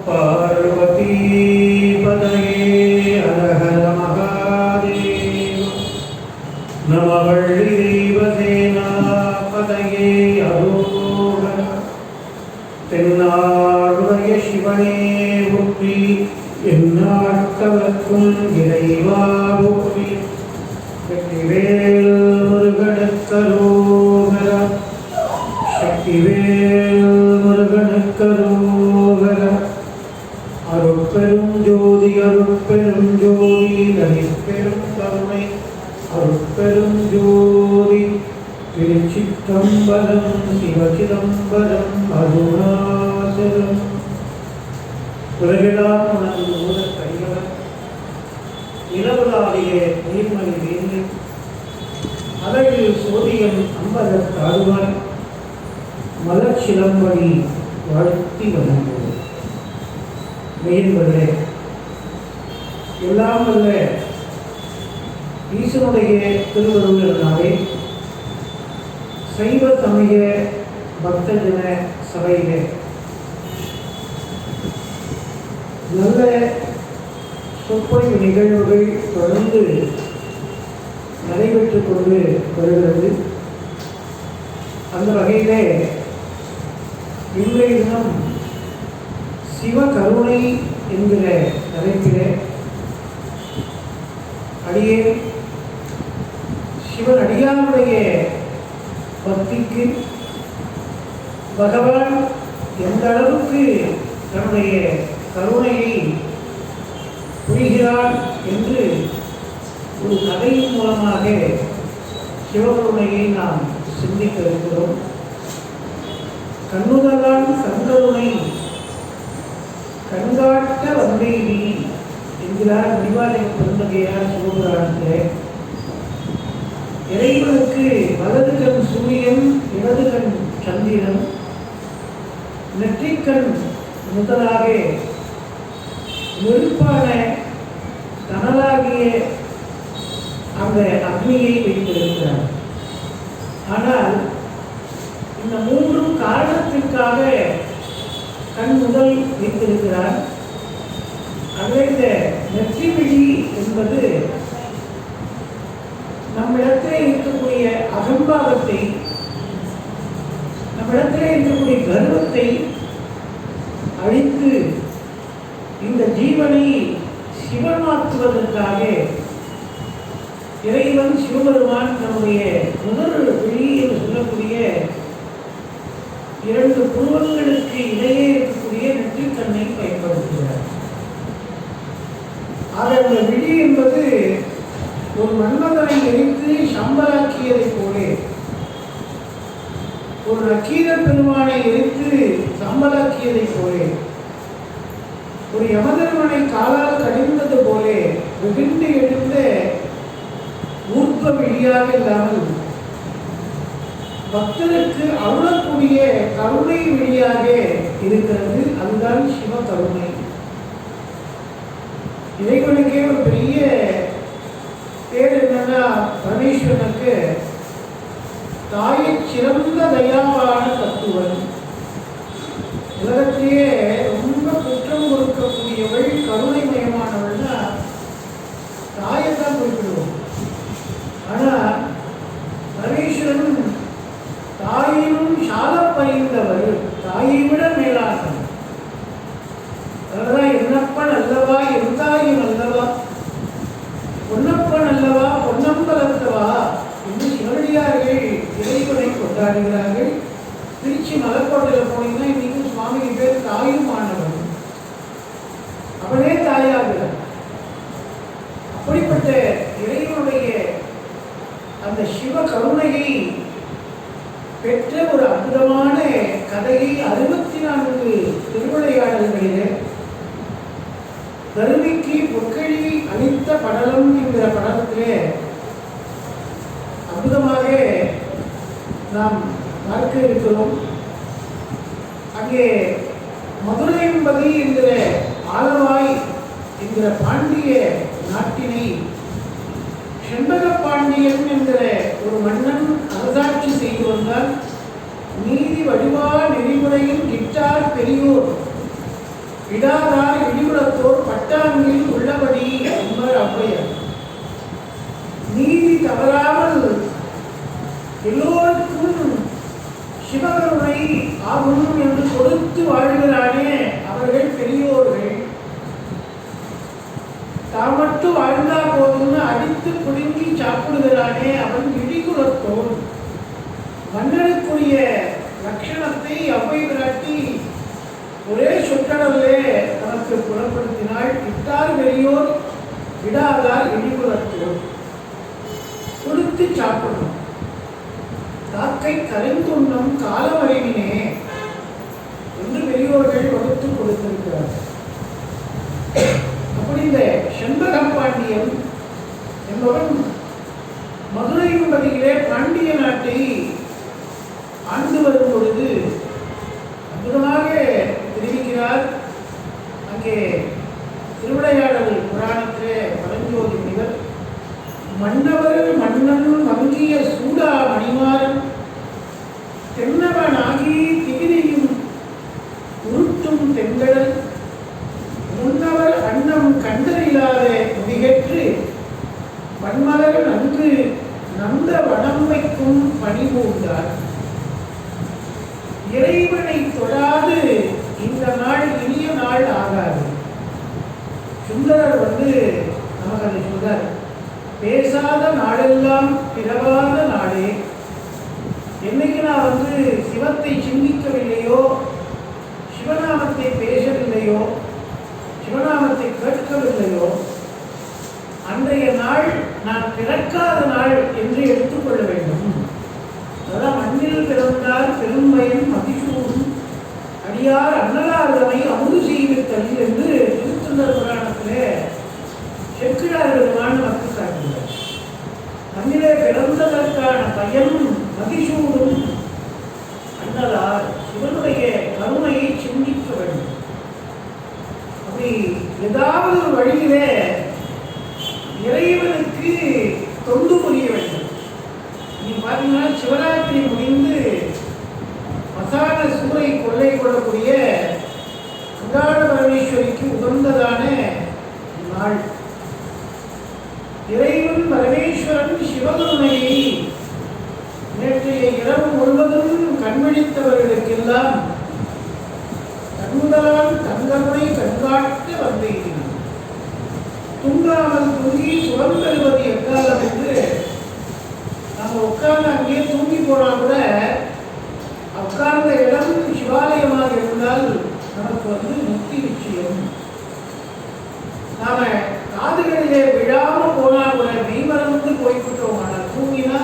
பார்வதி பதையே ஹர மகாதேவ நம வள்ளி தெய்வசேனா பதையே அரோகர தென்னாடுடைய சிவனே போற்றி எந்நாட்டவர்க்கும் இறைவா போற்றி வெற்றிவேல் முருகனுக்கரோகர சக்திவேல் முருகனுக்கரோகர அருட்பெரும் ஜோதி அருட்பெரும் ஜோதி தனிப்பெரும் கருணை அருட்பெரும் ஜோதி திருச்சிற்றம்பலம் சிவசிதம்பரம் அருணாசலம் உலகெல்லாம் உனது ஊரக் கையவர் நிலவுலாவிய நீர்மணி வேந்து அழகில் சோதியம் அம்பலத் தாழ்வாய் மலர் சிலம்படி வாழ்த்தி வந்தது. மெயின்பர்களே, எல்லாம் வல்ல ஈசனுடைய திருவருளினாலே சைவ சமய பக்தஜன சபையிலே நல்ல சொற்பொழிவு நிகழ்வுகள் தொடர்ந்து நடைபெற்றுக் கொண்டு வருகிறது. அந்த வகையிலே இன்றைய தினம் சிவகருணை என்கிற தலைப்பிலே அடியே சிவன் அடியாருடைய பக்திக்கு பகவான் எந்த அளவுக்கு தன்னுடைய கருணையை புரிகிறார் என்று ஒரு கதையின் மூலமாக சிவகருணையை நாம் சிந்திக்க இருக்கிறோம். கண்ணுதலான் கண்கருணை கண்காட்ட வந்தை நீ என்கிறார் மணிவாசக பெருந்தகையார் சிவபுராணத்திலே. இறைவனுக்கு வலது கண் சூரியன், இடது கண் சந்திரன், நெற்றிக்கண் முதலாக நெருப்பான தனலாகிய அந்த அக்னியை வைத்திருக்கிறார். ஆனால் இந்த மூன்றும் காரணத்திற்காக கண் முதல் வைத்திருக்கிறார். அதே இந்த நெற்றி விழி என்பது நம்மிடத்திலே இருக்கக்கூடிய அகம்பாவத்தை, நம்மிடத்திலே இருக்கக்கூடிய கர்வத்தை அழித்து இந்த ஜீவனை சிவமாக்குவதற்காக இறைவன் சிவபெருமான் நம்முடைய முதல் விழி என்று சொல்லக்கூடிய இரண்டு புருவங்களுக்கு இடையே இருக்கக்கூடிய நெற்றிக்கண்ணை பயன்படுத்துகிறார். ஆக அந்த விழி என்பது ஒரு மன்மதனை எரித்து சம்பளாக்கியதை போலே, ஒரு நக்கீர பெருமானை எரித்து சம்பளாக்கியதை போலே, ஒரு யமதர்மனை காலால் கடிந்தது போலே வெகுண்டு எழுந்த ஊர்ப்ப விழியாக இல்லாமல் பக்தருக்கு அருளக்கூடிய கருணை விழியாக இருக்கிறது. அதுதான் சிவ கருணை. இறைவனுக்கே ஒரு பெரிய பேர் என்னன்னா, பரமேஸ்வரனுக்கு தாயை சிறந்த தயாவான தத்துவன். உலகத்திலேயே ரொம்ப குற்றம் கொடுக்கக்கூடியவள், கருணைமயமானவள்னா தாயைத்தான் குறிப்பிடுவோம். ஆனால் பரமேஸ்வரன் தாயினும் சால பறிந்தவள், தாயை விட மேலானவள். அதனால்தான் என்னப்பன் அல்லவா எந்தாயும் அல்லவா, பொன்னப்பன் அல்லவா பொன்னம்பலத்தவா என்று சிவனடியார்கள் இறைவனை கொண்டாடுகிறார்கள். திருச்சி மலக்கோட்டையில் போனீங்கன்னா இன்னைக்கு சுவாமிக்கு பேர் தாயும் ஆனவன், அவனே தாயாகிறார். அப்படிப்பட்ட இறைவனுடைய அந்த சிவ கருணையை பெற்ற ஒரு அற்புதமான கதையை 64 திருவிளையாடல்களிலே தருமிக்கு பொற்கழி அளித்த படலம் என்கிற படலத்திலே அற்புதமாக நாம் பார்க்க இருக்கிறோம். அங்கே மதுரையம்பதி என்கிற ஆலவாய் என்கிற பாண்டிய நாட்டினை செண்பக பாண்டியன் என்கிற ஒரு மன்னன் அரசாட்சி செய்து வந்தால். நீதி வடிவா நெறிமுறையில் கிட்டார் பெரியோர் விடாதார் இடிகுலத்தோர் பட்டாங்கில் உள்ளபடி என்பர் ஔவையார். நீதி தவறாமல் எல்லோருக்கும் சிவகருணை ஆகும் என்று கொடுத்து வாழ்கிறானே அவர்கள் பெரியோர்கள். தான் மட்டும் வாழ்ந்தா போதும்னு அடித்து புடுங்கி சாப்பிடுகிறானே அவன் இடிகுலத்தோன். மன்னனுக்குரிய லட்சணத்தை ஔவை பிராட்டி ஒரே சொற்றடலே நமக்கு புலப்படுத்தினாள். இட்டார் பெரியோர் விடாதார் இடிகுலத்தோன். கொடுத்து சாப்பிடணும். காக்கை கரைந்துண்ணும் காலம் அறிவினே என்று பெரியோர்கள் வகுத்து கொடுத்திருக்கிறார்கள். அப்படி இந்த செண்பகம் பாண்டியன் என்பவன் மதுரை என்பதிலே பாண்டிய நாட்டை ஆண்டு வரும் பொழுது அற்புதமாக தெரிவிக்கிறார். அங்கே திருவிளையாடல் புராணத்திலே பரஞ்சோதி முனிவர் மன்னவர் மன்னன் மங்கிய சூடா மணிமாறன் தென்னவனாகி திகிரியும் உருட்டும் தெங்கடல் முன்னவர் அன்னம் கண்டறியாத முடிகேற்று பன்மலர் நன்கு நந்த வனம் வைக்கும் பணிபூண்டார். இறைவனை தொடாது இந்த நாள் இனிய நாள் ஆகாது. சுந்தரர் நமக்கு அதை சொல்றார். பேசாத நாளெல்லாம் பிறவாத நாளே. என்னைக்கு நான் சிவத்தை சிந்திக்கவில்லையோ, சிவநாமத்தை பேசவில்லையோ, சிவநாமத்தை கேட்கவில்லையோ, அன்றைய நாள் நான் பிறக்காத நாள் என்று எடுத்துக்கொள்ள வேண்டும். அதான் மண்ணில் பிறந்தார் பெரும்பயன் மதிசூடும் அடியார் அன்னலாதனை அமுது செய்வித்தல் என்று திருத்தொண்டர் புராணத்திலே செக்கிழார் பெருமான் நமக்கு காட்டுகிறார். மண்ணிலே பிறந்ததற்கான பயன் மதிசூடும் அன்னலார். சிவனுடைய கருணையை சிந்திக்க வேண்டும். அப்படி ஏதாவது ஒரு வழியிலே இறைவனுக்கு தொண்டு புரிய வேண்டும். நீங்க பார்த்தீங்கன்னா சிவராத்திரி முடிந்து மசான சூறை கொள்ளை கொள்ளக்கூடிய அங்காள பரமேஸ்வரிக்கு உகந்ததான நாள். இறைவன் பரமேஸ்வரன் சிவகருணையை நேற்றைய இரவு முழுவதும் கண்விழித்தவர்களுக்கெல்லாம் கண்முதலால் கண்கருணை கண்காட்ட வந்தேன். தூங்காமல் தூங்கி சுகம் பெறுவது எக்காலம் என்று நம்ம உட்கார்ந்து அங்கேயே தூங்கி போனா கூட உட்கார்ந்த இடம் சிவாலயமாக இருந்தால் நமக்கு முக்தி நிச்சயம். நாம காதுகளிலே விழாம போனா கூட மெய்மறந்து போய்விட்டோம். ஆனால் தூங்கினா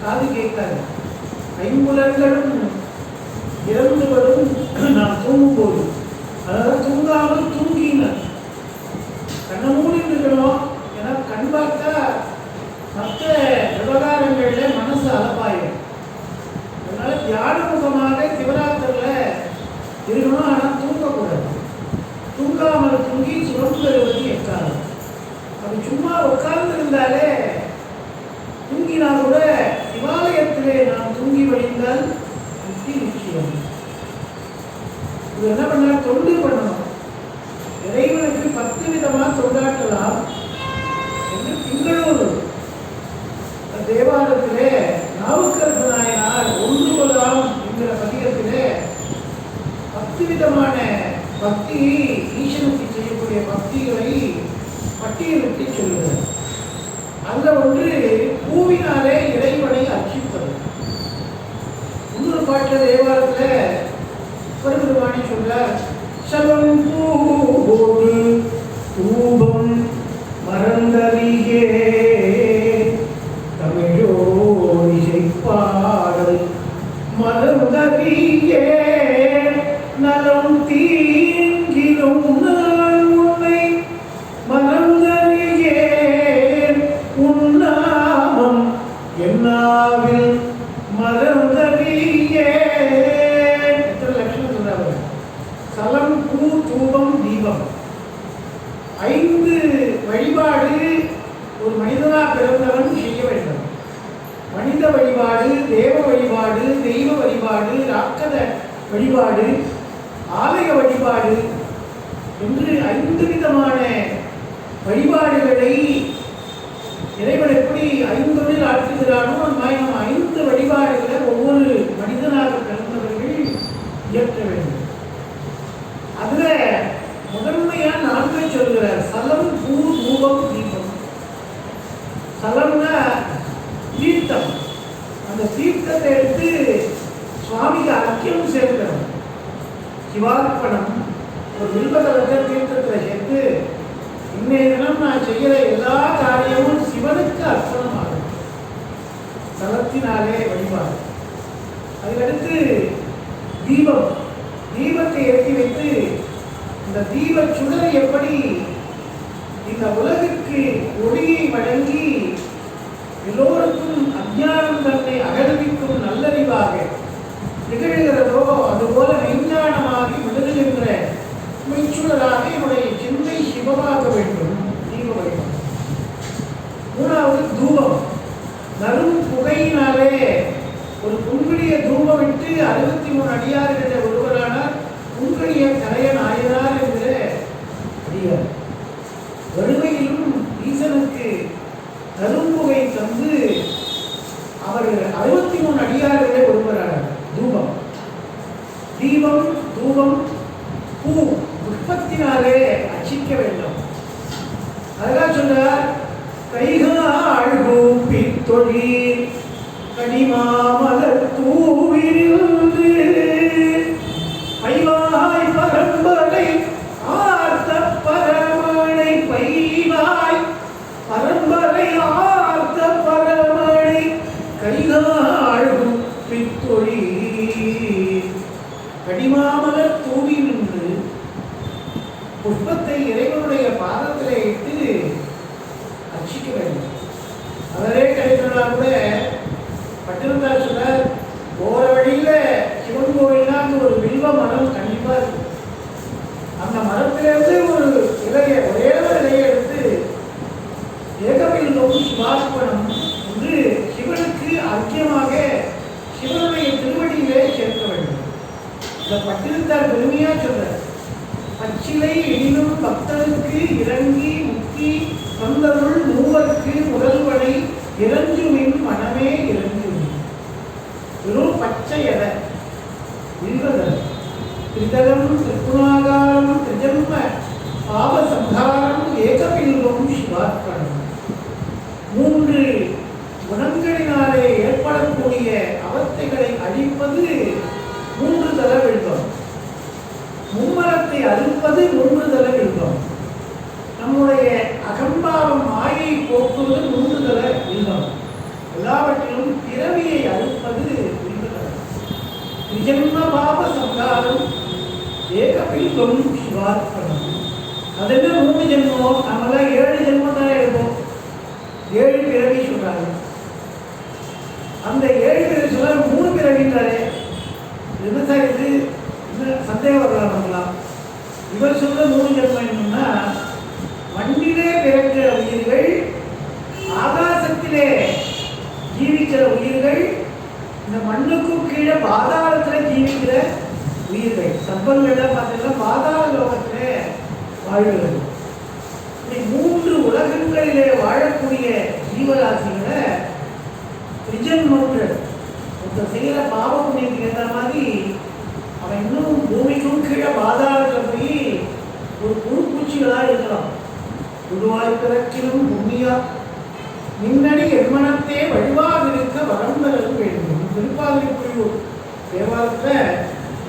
காது கேட்காது. ஐம்புலன்களும் இறந்து வரும் நாம் தூங்கும் போது. அதாவது தூங்காமல் தூங்கினார் கண்ண மூடி இருக்கணும். ஏன்னா கண் பார்த்தா மற்ற விவகாரங்கள்ல மனசு அலப்பாயிடும். அதனால தியான முகமாக சிவராத்திரில இருக்கணும். ஆனால் தூங்கக்கூடாது. தூங்காமல் தூங்கி சுகம் பெறுவது எக்காலம். அப்படி சும்மா உட்கார்ந்து இருந்தாலே தூங்கினா கூட சிவாலயத்திலே நாம் தூங்கி வழிந்தால் முக்தி நிச்சயம். இது என்ன பண்ண தொண்டு பண்ணணும். இறைவனுக்கு 10 விதமா தொண்டாற்றலாம் என்று திங்களூர் தேவாலயத்திலே நாவுக்கரசு நாயனார் ஒன்றுவதாம் என்கிற பதிகத்திலே 10 விதமான பக்தியை, ஈசனுக்கு செய்யக்கூடிய பக்திகளை பட்டியலிட்டு சொல்லுகிறார். அந்த ஒன்று பூவினாலே இறைவனை அர்ச்சிப்பது. இன்னொரு பாட்டு தேவாலயத்தில் பெருமானி சொல்றார். சலம் பூவோடு தூபம் மறந்தறியே தமிழோடி செய்பாடல் மறந்தறியே நலம் தீங்கிலும் நான் உன்னை மறந்தறியேன் உன்னாமம் என்னாவில் மறந்தறியேன். எத்தனை லட்சணம் சொல்றாங்க. சலம் பூ தூபம் தீபம் 5 வழிபாடு ஒரு மனிதனா பிறந்தவன் செய்ய வேண்டும். மனித வழிபாடு, தேவ வழிபாடு, தெய்வ வழிபாடு, ராக்கத வழிபாடு, ஆலய வழிபாடு என்று 5 விதமான வழிபாடுகளை இறைவன் எப்படி 5 ஆற்றுகிறானோ அந்த மாதிரி நம்ம 5 வழிபாடுகளை ஒவ்வொரு மனிதனாக பிறந்தவர்கள் இயற்ற வேண்டும். அதுல முதன்மையா 4 சொல்கிறார். சலம், பூ, தூபம், தீபம். சலம்னா தீர்த்தம். அந்த தீர்த்தத்தை எடுத்து சுவாமிக்கு அர்க்கியம் சேர்க்கணும். சிவார்ப்பணம் ஒரு வில்வதளத்தை தீர்த்தத்தில் சேர்த்து இன்னைய தினம் நான் செய்கிற எல்லா காரியமும் சிவனுக்கு அர்ப்பணமாகும். சலத்தினாலே வழிபாடு. அதுக்கடுத்து தீபம். தீபத்தை ஏற்றி வைத்து இந்த தீப சுடர் எப்படி இந்த உலகிற்கு ஒளியை வழங்கி எல்லோருக்கும் அஞ்ஞானம் தன்னை அகழ்விக்கும் நல்லறிவாக திகழ்கிறதோ அதுபோல மெஞ்ஞானமாகி விடுகின்ற மெய்ச்சுடராக என்னுடைய சிந்தை சிவமாக வேண்டும். தீப வழிபாடு. 3வது தூபம். நறும் புகையினாலே ஒரு புன்கிழிய தூபம் விட்டு 63 அடியார்கிட்ட ஒருவரானார் புன்கிழிய கரைய நாயனார் என்கிற அடியார். வறுமையிலும் ஈசனுக்கு நறும்புகை தந்து அவர் 63 அடியார்களே ஒருவரானார். தூபம். தீபம், தூபம், பூ புஷ்பத்தினாலே அர்ச்சிக்க வேண்டும். அதெல்லாம் சொல்றார். கைகால் கூப்பி தொழில் கனிமாமலர் தூவிருந்து பைவாய் பரம்பரை ஆர்த்த பரமனை பைவாய் பரம்பரை ஆர்த்த பரமனை கைகால் கூப்பி தொழில் கனிமாமலர் தூவி நின்று புஷ்பத்தை இறைவனுடைய பாதத்திலே இட்டு அர்ச்சிக்க வேண்டும். அவரே கிடைக்கிறதா கூட பட்டினத்தார் சொன்னார். போற வழியில சிவன் கோவில்னா அங்க ஒரு வில்வ மரம் கண்டிப்பா இருக்கு. அந்த மரத்திலிருந்து ஒரு இலையை ஒரே ஒரு இலையை எடுத்து ஏகவில்வம் சிவார்ப்பணம் என்று சிவனுக்கு அர்க்கியமாக சிவனுடைய திருவடியிலே சேர்க்க வேண்டும். இந்த பட்டினத்தார் பெருமையா சொல்றார். பச்சிலை எனினும் பக்தனுக்கு இறங்கி முக்தி சொந்தருள் மூவருக்கு முதல்வனை இறஞ்சுமின் மனமே இறஞ்சுமின். வெறும் பச்சை எடை வில்வதல் திரிதலம் திரிகுணாகாரம் திரிஜன்ம பாவசம்ஹாரம் ஏகபில்வம் சிவார்ப்பணம். 3 குணங்களினாலே ஏற்படக்கூடிய அவஸ்தைகளை அழிப்பது 3 தல வில்வம். மும்மரத்தை அறுப்பது 3 தல வில்வம். நம்முடைய அகம்பாவம் மாயை போக்குவது 3 தல வில்வம். எல்லாவற்றிலும் பிறவியை அறுப்பது வில்வதலம். திரிஜன்ம பாவ சம்ஹாரம் ஏகபில்வம் சிவார்ப்பணம். அது என்ன 3 ஜென்மம்? நம்மளாம் 7 ஜென்மம் தான் இருக்கும். 7 பிறவி சொல்றாங்க. அந்த 7 பிறவி சொல்ல 3 பிறவின்றாரே என்ன சார் இது? சந்தேகம் வரலாம். இவர் சொல்ற 3 ஜென்மம் என்னன்னா, மண்ணிலே பிறக்கிற உயிர்கள், ஆகாசத்திலே ஜீவிக்கிற உயிர்கள், இந்த மண்ணுக்கும் கீழே பாதாளத்தில் ஜீவிக்கிற உயிர்கள். சர்ப்பங்கள்ல பார்த்தீங்கன்னா பாதாள லோகத்திலே வாழ்கிறது. 3 உலகங்களிலே வாழக்கூடிய ஜீவராசிகளை திரிஜன்மங்கள் ஒருத்தர் செய்கிற பாவ புண்ணியத்துக்கு ஏற்ற மாதிரி அவன் இன்னும் பூமிக்கும் கீழே பாதாளத்தில் போய் ஒரு புழுப்பூச்சிகளாக இருக்கலாம். குருவாய் பிறக்கிலும் புண்ணியா மின்னடி என்மனத்தே வழிவாக இருக்க வரம்பெறல் வேண்டும். திருப்பாதிரிப்புலியூர் தேவாலயத்தில்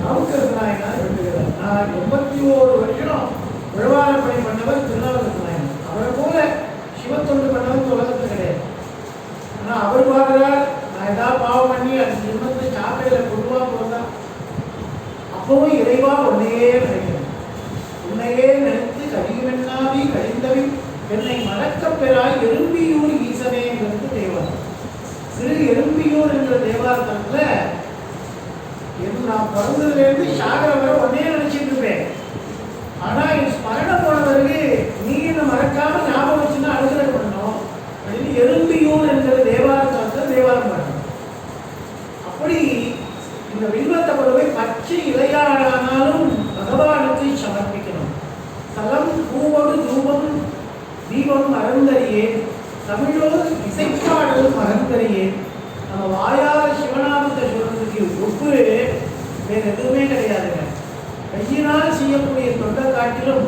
நாவுக்கரசு நாயனார் எழுதுகிறார். நான் 81 வருஷம் விழவாரப்படை பண்ணவர் திருநாவுக்கரசு நாயனார். அவரை போல சிவத்தொண்டு பண்ணவர் உலகத்தில் கிடையாது. ஆனால் அவர் பார்க்கிறார், நான் ஏதாவது பாவம் பண்ணி அது ஜென்மத்தை சாக்கடையில் பொதுவாக போகிறதா, அப்பவும் இறைவா உன்னையே நினைக்கிறேன். உன்னையே நினைத்து கடிகமென்னாவி கழிந்தவி என்னை மறக்கப் பெறாய் எறும்பியூர் ஈசனே என்கிறது தேவாரம். சிறு எறும்பியூர் என்ற தேவாரத்தில் நான் பிறந்ததுலேருந்து சாகர வரை ஒன்னே நினைச்சிட்டு இருப்பேன். ஆனால் என் ஸ்மரணம் போனவருக்கு நீ என்ன மறக்காம ஞாபகம் வச்சுன்னா அனுகிரகம் பண்ணணும் அப்படின்னு எறும்பியூர் என்கிற தேவாரத்தில் தேவாரம் பண்ணணும். அப்படி இந்த வில்வத்தை கொண்டு போய் பச்சை இலையானாலும் பகவானுக்கு சமர்ப்பிக்கணும். தமிழோடு ரூபம் தீபம் மறந்தறியேன், தமிழோடு இசைப்பாடல் மறந்தறியேன். நம்ம வாயார சிவநாமத்தை சொல்றதுக்கு ஒப்பு வேற எதுவுமே கிடையாதுங்க. கையினால் செய்யக்கூடிய தொண்டை காட்டிலும்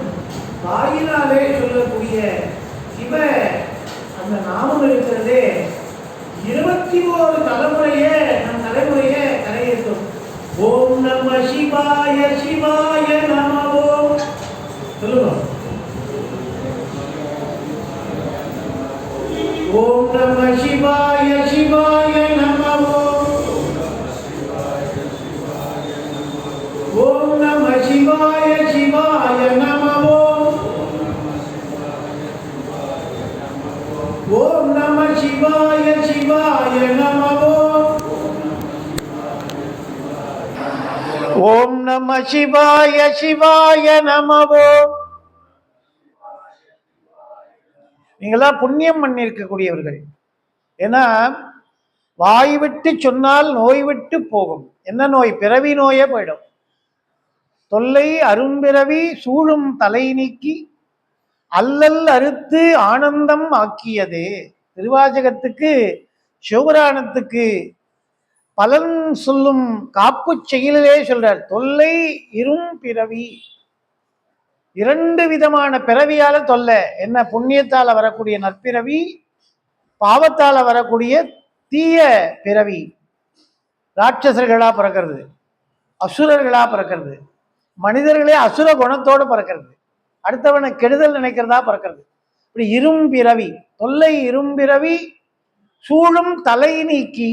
வாயினாலே சொல்லக்கூடிய சிவ அந்த நாமம் இருக்கிறதே 21 தலைமுறையே நம் தலைமுறையே கரையேற்றும். ஓம் நம சிவாய சிவாய நம ஓம் சொல்லுங்க. ஓம் நம சிவாய சிவாய நம ஓம். ஓம் நம சிவாய சிவாய நம ஓம். ஓம் நம சிவாய சிவாய நம ஓம். ஓம் நம சிவாய சிவாய நம ஓம். நீங்களாம் புண்ணியம் பண்ணியிருக்கக்கூடியவர்கள். ஏன்னா வாய் விட்டு சொன்னால் நோய் விட்டு போகும். என்ன நோய்? பிறவி நோயே போயிடும். தொல்லை அரும்பிறவி சூழும் தலை நீக்கி அல்லல் அறுத்து ஆனந்தம் ஆக்கியது. திருவாசகத்துக்கு சிவபுராணத்துக்கு பலன் சொல்லும் காப்பு செயலிலே சொல்றார். தொல்லை இரும் பிறவி, 2 விதமான பிறவியால தொல்லை. என்ன? புண்ணியத்தால வரக்கூடிய நற்பிறவி, பாவத்தால வரக்கூடிய தீய பிறவி. ராட்சசர்களா பிறக்கிறது, அசுரர்களா பிறக்கிறது, மனிதர்களே அசுர குணத்தோடு பிறக்கிறது, அடுத்தவனை கெடுதல் நினைக்கிறதா பிறக்கிறது. இப்படி இரும்பிறவி, தொல்லை இரும்பிறவி சூழும் தலை நீக்கி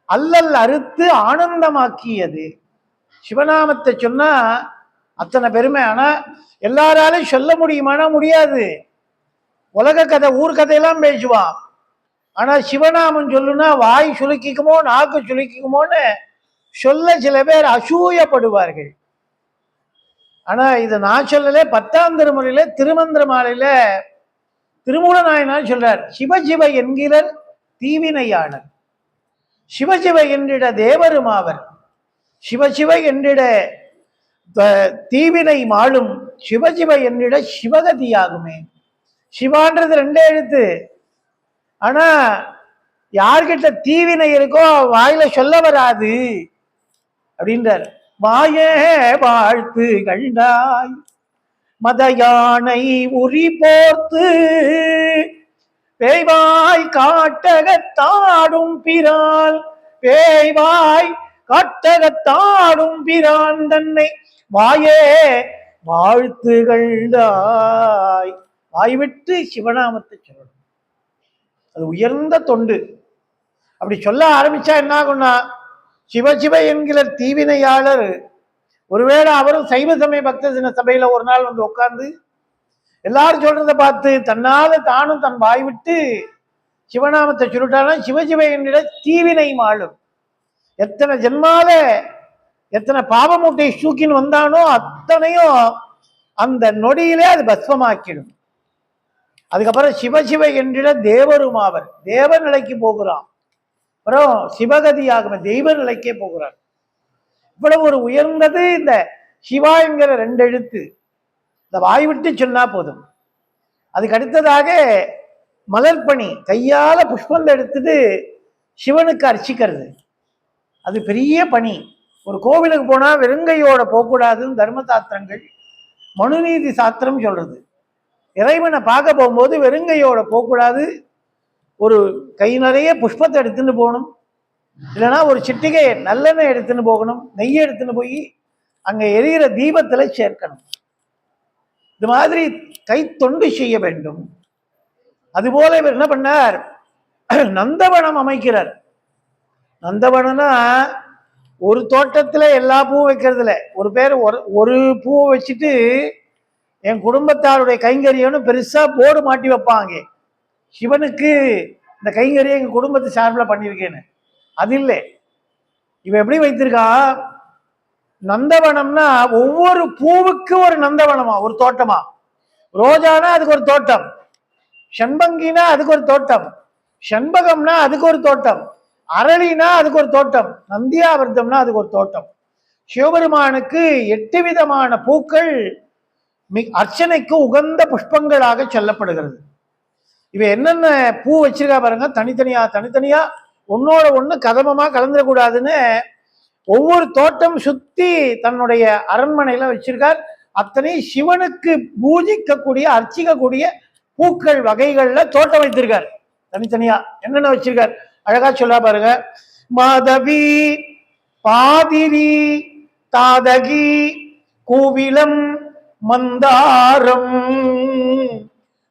அல்லல் அறுத்து ஆனந்தமாக்கியது. சிவநாமத்தை சொன்னா அத்தனை பெருமை. ஆனா எல்லாராலும் சொல்ல முடியுமானா முடியாது. உலக கதை ஊர் கதையெல்லாம் பேசுவான். ஆனா சிவநாமம் சொல்லுனா வாய் சுலுக்கிக்குமோ நாக்கு சுலுக்கிக்குமோன்னு சொல்ல சில பேர் அசூயப்படுவார்கள். ஆனா இதை நான் சொல்லல. 10ஆம் திருமுறையில திருமந்திர மாலையில திருமூல நாயனார் சொல்றார். சிவசிவ என்கிறர் தீவினையாளர், சிவசிவ என்றிட தேவருமாவர், சிவசிவ என்றிட தீவினை மாளும், சிவசிவ என்றிட சிவகதியாகுமே. சிவான்றது 2 எழுத்து. ஆனா யார்கிட்ட தீவினை இருக்கோ வாயில சொல்ல வராது அப்படின்றார். வாயே வாழ்த்து கண்டாய் மத யானை உரி போர்த்து பேய்வாய் காட்டகத்தாடும் பிரான், பேய்வாய் காட்டகத்தாடும் பிரான் தன்னை வாயே வாழ்த்துகள்தாய். வாய்விட்டு சிவநாமத்தை சொல்லணும். அது உயர்ந்த தொண்டு. அப்படி சொல்ல ஆரம்பிச்சா என்ன ஆகும்னா, சிவசிவ என்கிற தீவினையாளர் ஒருவேளை அவரும் சைவ சமய பக்த சின்ன சபையில ஒரு நாள் வந்து உட்கார்ந்து எல்லாரும் சொல்றதை பார்த்து தன்னால தானும் தன் வாய் விட்டு சிவநாமத்தை சொல்லிட்டானா சிவசிவ என்கிற தீவினை மாளும். எத்தனை ஜென்மால எத்தனை பாவமூட்டை சூக்கின்னு வந்தானோ அத்தனையும் அந்த நொடியிலே அது பஸ்வமாக்கிடும். அதுக்கப்புறம் சிவசிவ என்கிற தேவருமாவர், தேவ நிலைக்கு போகிறான். அப்புறம் சிவகதியாகும் தெய்வ நிலைக்கே போகிறார். இவ்வளவு ஒரு உயர்ந்தது இந்த சிவா என்கிற 2 எழுத்து. இந்த வாய் விட்டு சொன்னா போதும். அதுக்கு அடுத்ததாக மலர்பணி, கையால புஷ்பத்தை எடுத்துட்டு சிவனுக்கு அர்ச்சிக்கிறது. அது பெரிய பணி. ஒரு கோவிலுக்கு போனா வெறுங்கையோட போகக்கூடாதுன்னு தர்ம சாஸ்திரங்கள், மனுநீதி சாஸ்திரம் சொல்றது. இறைவனை பார்க்க போகும்போது வெறுங்கையோட போகக்கூடாது. ஒரு கை நிறைய புஷ்பத்தை எடுத்துன்னு போகணும். இல்லைன்னா ஒரு சிட்டிகை நல்லெண்ணெய் எடுத்துன்னு போகணும், நெய் எடுத்துன்னு போய் அங்க எரிகிற தீபத்துல சேர்க்கணும். இது மாதிரி கை தொண்டு செய்ய வேண்டும். அதுபோல இவர் என்ன பண்ணார்? நந்தவனம் அமைக்கிறார். நந்தவனம்னா ஒரு தோட்டத்துல எல்லா பூவும் வைக்கிறது இல்லை. ஒரு பேர் ஒரு பூவை வச்சுட்டு என் குடும்பத்தாருடைய கைங்கரியம்னு பெருசா போர்டு மாட்டி வைப்பாங்க. சிவனுக்கு இந்த கைங்கரியை எங்க குடும்பத்து சார்பில் பண்ணியிருக்கேன்னு. அது இல்லை. இவன் எப்படி வைத்திருக்கான்? நந்தவனம்னா ஒவ்வொரு பூவுக்கு ஒரு நந்தவனமா, ஒரு தோட்டமா. ரோஜானா அதுக்கு ஒரு தோட்டம், செண்பங்கினா அதுக்கு ஒரு தோட்டம், செண்பகம்னா அதுக்கு ஒரு தோட்டம், அரளினா அதுக்கு ஒரு தோட்டம், நந்தியாவர்த்தம்னா அதுக்கு ஒரு தோட்டம். சிவபெருமானுக்கு 8 விதமான பூக்கள் அர்ச்சனைக்கு உகந்த புஷ்பங்களாக சொல்லப்படுகிறது. இவ என்னென்ன பூ வச்சிருக்கா பாருங்க, தனித்தனியா தனித்தனியா ஒன்னோட ஒண்ணு கதமமா கலந்துடக்கூடாதுன்னு ஒவ்வொரு தோட்டம் சுத்தி தன்னுடைய அரண்மனையில வச்சிருக்கார். அத்தனை சிவனுக்கு பூஜிக்கக்கூடிய அர்ச்சிக்கக்கூடிய பூக்கள் வகைகள்ல தோட்டம் வைத்திருக்கார். தனித்தனியா என்னென்ன வச்சிருக்கார் அழகா சொல்ல பாருங்க. மாதவி, பாதிரி, தாதகி, கூவிலம், மந்தாரம்,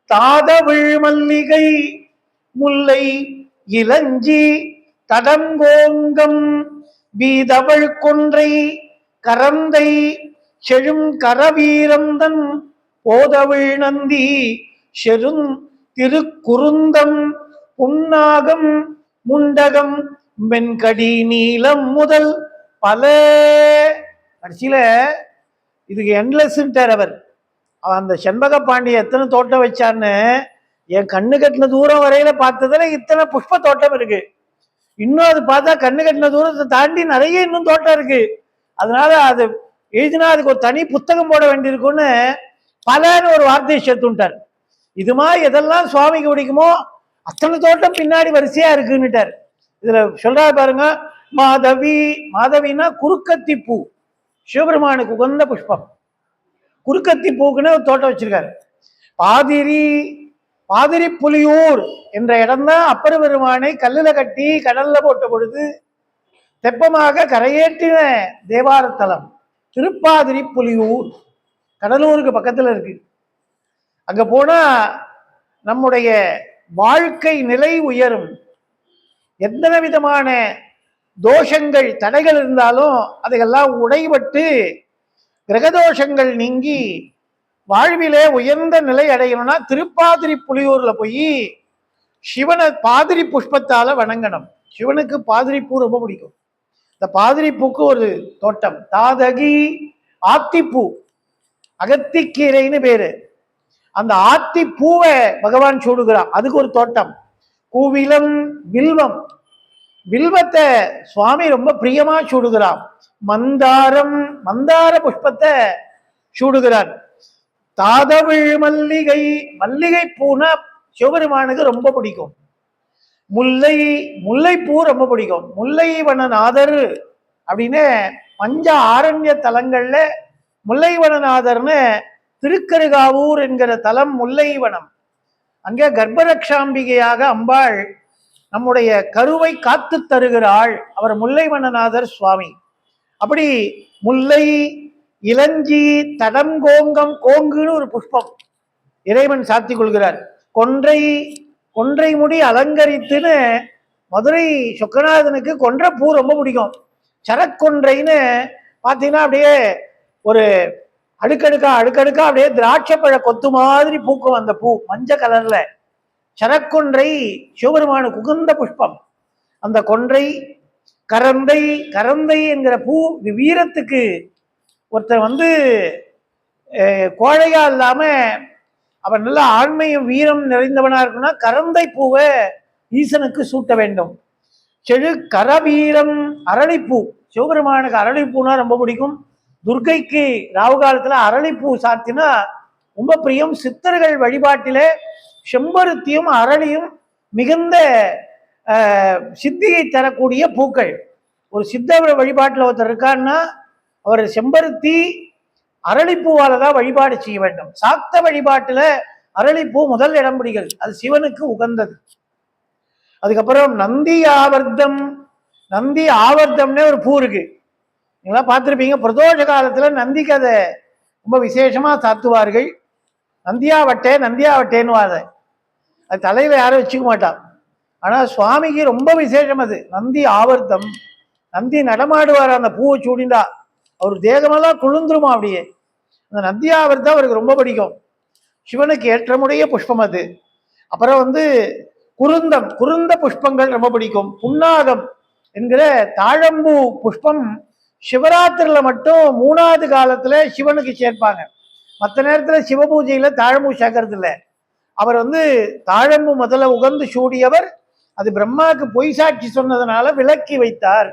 தாதவிழ் மல்லிகை, முல்லை, இளஞ்சி, தடங்கோங்கம், வீதவள் கொன்றை, கரந்தை, செழும் கரவீரந்தன், போதவிழ் நந்தி, செரும் திருக்குருந்தம், புன்னாகம், முண்டகம், மென்கடி நீலம் முதல் பல. கடைசியில இதுக்கு என்லெஸ்ன்ட்டார் அவர். அந்த செண்பக பாண்டிய எத்தனை தோட்டம் வச்சான்னு என் கண்ணு கட்டின தூரம் வரையில பார்த்ததுல இத்தனை புஷ்ப தோட்டம் இருக்கு. இன்னும் அது பார்த்தா கண்ணு கட்டின தூரத்தை தாண்டி நிறைய இன்னும் தோட்டம் இருக்கு. அதனால அது எழுதினா அதுக்கு ஒரு தனி புத்தகம் போட வேண்டியிருக்கும்னு பலன்னு ஒரு வார்த்தையை சேர்த்துட்டார். இதுமா எதெல்லாம் சுவாமிக்கு பிடிக்குமோ அத்தனை தோட்டம் பின்னாடி வரிசையா இருக்குன்னுட்டார். இதுல சொல்றாரு பாருங்க, மாதவி. மாதவினா குறுக்கத்தி பூ, சிவபெருமானுக்கு உகந்த புஷ்பம். குறுக்கத்தி பூக்குன்னு ஒரு தோட்டம் வச்சிருக்காரு. பாதிரி, பாதிரி புலியூர் என்ற இடம்தான் அப்பர் பெருமானை கல்லுல கட்டி கடல்ல போட்ட பொழுது தெப்பமாக கரையேற்றின தேவாரத்தலம் திருப்பாதிரி புலியூர், கடலூருக்கு பக்கத்துல இருக்கு. அங்க போனா நம்முடைய வாழ்க்கை நிலை உயரும். எத்தனை விதமான தோஷங்கள் தடைகள் இருந்தாலும் அதையெல்லாம் உடைபட்டு கிரகதோஷங்கள் நீங்கி வாழ்விலே உயர்ந்த நிலை அடையணும்னா திருப்பாதிரி புலியூர்ல போய் சிவனை பாதிரி புஷ்பத்தால வணங்கணும். சிவனுக்கு பாதிரி பூ ரொம்ப பிடிக்கும். இந்த பாதிரி பூக்கு ஒரு தோட்டம். தாதகி, ஆத்திப்பூ, அகத்திக்கீரைன்னு பேரு. அந்த ஆத்தி பூவை பகவான் சூடுகிறான், அதுக்கு ஒரு தோட்டம். கூவிலம், வில்வம், வில்வத்தை சுவாமி ரொம்ப பிரியமா சூடுகிறான். மந்தாரம், மந்தார புஷ்பத்தை சூடுகிறார். தாதவிழ் மல்லிகை, மல்லிகை பூனா சிவபெருமானுக்கு ரொம்ப பிடிக்கும். முல்லை, முல்லைப்பூ ரொம்ப பிடிக்கும். முல்லைவனநாதர் அப்படின்னு பஞ்ச ஆரண்ய தலங்கள்ல முல்லைவனநாதர்னு திருக்கருகாவூர் என்கிற தலம் முல்லைவனம். அங்கே கர்ப்பரக்ஷாம்பிகையாக அம்பாள் நம்முடைய கருவை காத்து தருகிறாள். அவர் முல்லைவனநாதர் சுவாமி. அப்படி முல்லை, இளஞ்சி, தடங்கோங்கம், கோங்குன்னு ஒரு புஷ்பம் இறைவன் சாத்தி கொள்கிறார். கொன்றை, கொன்றை முடி அலங்கரித்துன்னு மதுரை சொக்கநாதனுக்கு கொன்ற பூ ரொம்ப பிடிக்கும். சரக்கொன்றைன்னு பார்த்தீங்கன்னா அப்படியே ஒரு அடுக்கடுக்கா அடுக்கடுக்கா அப்படியே திராட்சைப்பழ கொத்து மாதிரி பூக்கும் அந்த பூ, மஞ்ச கலர்ல. சரக்கொன்றை சிவபெருமானுக்கு உகந்த புஷ்பம். அந்த கொன்றை, கரந்தை, கரந்தை என்கிற பூ வீரத்துக்கு ஒருத்தர் கோழையா இல்லாம அவன் நல்ல ஆண்மையும் வீரம் நிறைந்தவனா இருக்குன்னா கரந்தை பூவை ஈசனுக்கு சூட்ட வேண்டும். செழு கரவீரம், அரளிப்பூ, சிவபெருமானுக்கு அரளிப்பூனா ரொம்ப பிடிக்கும். துர்க்கைக்கு ராவு காலத்துல அரளிப்பூ சாத்தினா ரொம்ப பிரியம். சித்தர்கள் வழிபாட்டிலே செம்பருத்தியும் அரளியும் மிகுந்த சித்தியை தரக்கூடிய பூக்கள். ஒரு சித்த வழிபாட்டில் ஒருத்தர் இருக்காருன்னா அவர் செம்பருத்தி அரளிப்பூவால தான் வழிபாடு செய்ய வேண்டும். சாக்த வழிபாட்டுல அரளிப்பூ முதல் இடம் பிடிக்கிறது, அது சிவனுக்கு உகந்தது. அதுக்கப்புறம் நந்தி ஆவர்த்தம், நந்தி ஆவர்த்தம்னே ஒரு பூ இருக்கு, நீங்களா பார்த்துருப்பீங்க. பிரதோஷ காலத்துல நந்திக்கு அதை ரொம்ப விசேஷமா சாத்துவார்கள். நந்தியாவட்டே நந்தியாவட்டேன்னு அது தலையில யாரும் வச்சுக்க மாட்டான். ஆனா சுவாமிக்கு ரொம்ப விசேஷம் அது நந்தி ஆவர்த்தம். நந்தி நடமாடுவார் அந்த பூவை சூடிந்தா, அவர் தேகமெல்லாம் குளிர்ந்துருமா அப்படியே. அந்த நந்தி ஆவர்த்தம் அவருக்கு ரொம்ப பிடிக்கும். சிவனுக்கு ஏற்றமுடைய புஷ்பம் அது. அப்புறம் குருந்தம், குருந்த புஷ்பங்கள் ரொம்ப பிடிக்கும். புன்னாகம் என்கிற தாழம்பூ புஷ்பம் சிவராத்திரில மட்டும் 3வது காலத்துல சிவனுக்கு சேர்ப்பாங்க. மற்ற நேரத்துல சிவ பூஜையில தாழம்பூ சேர்க்கறது இல்லை. அவர் தாழம்பூ முதல்ல உகந்து சூடியவர். அது பிரம்மாவுக்கு பொய் சாட்சி சொன்னதுனால விலக்கி வைத்தார்.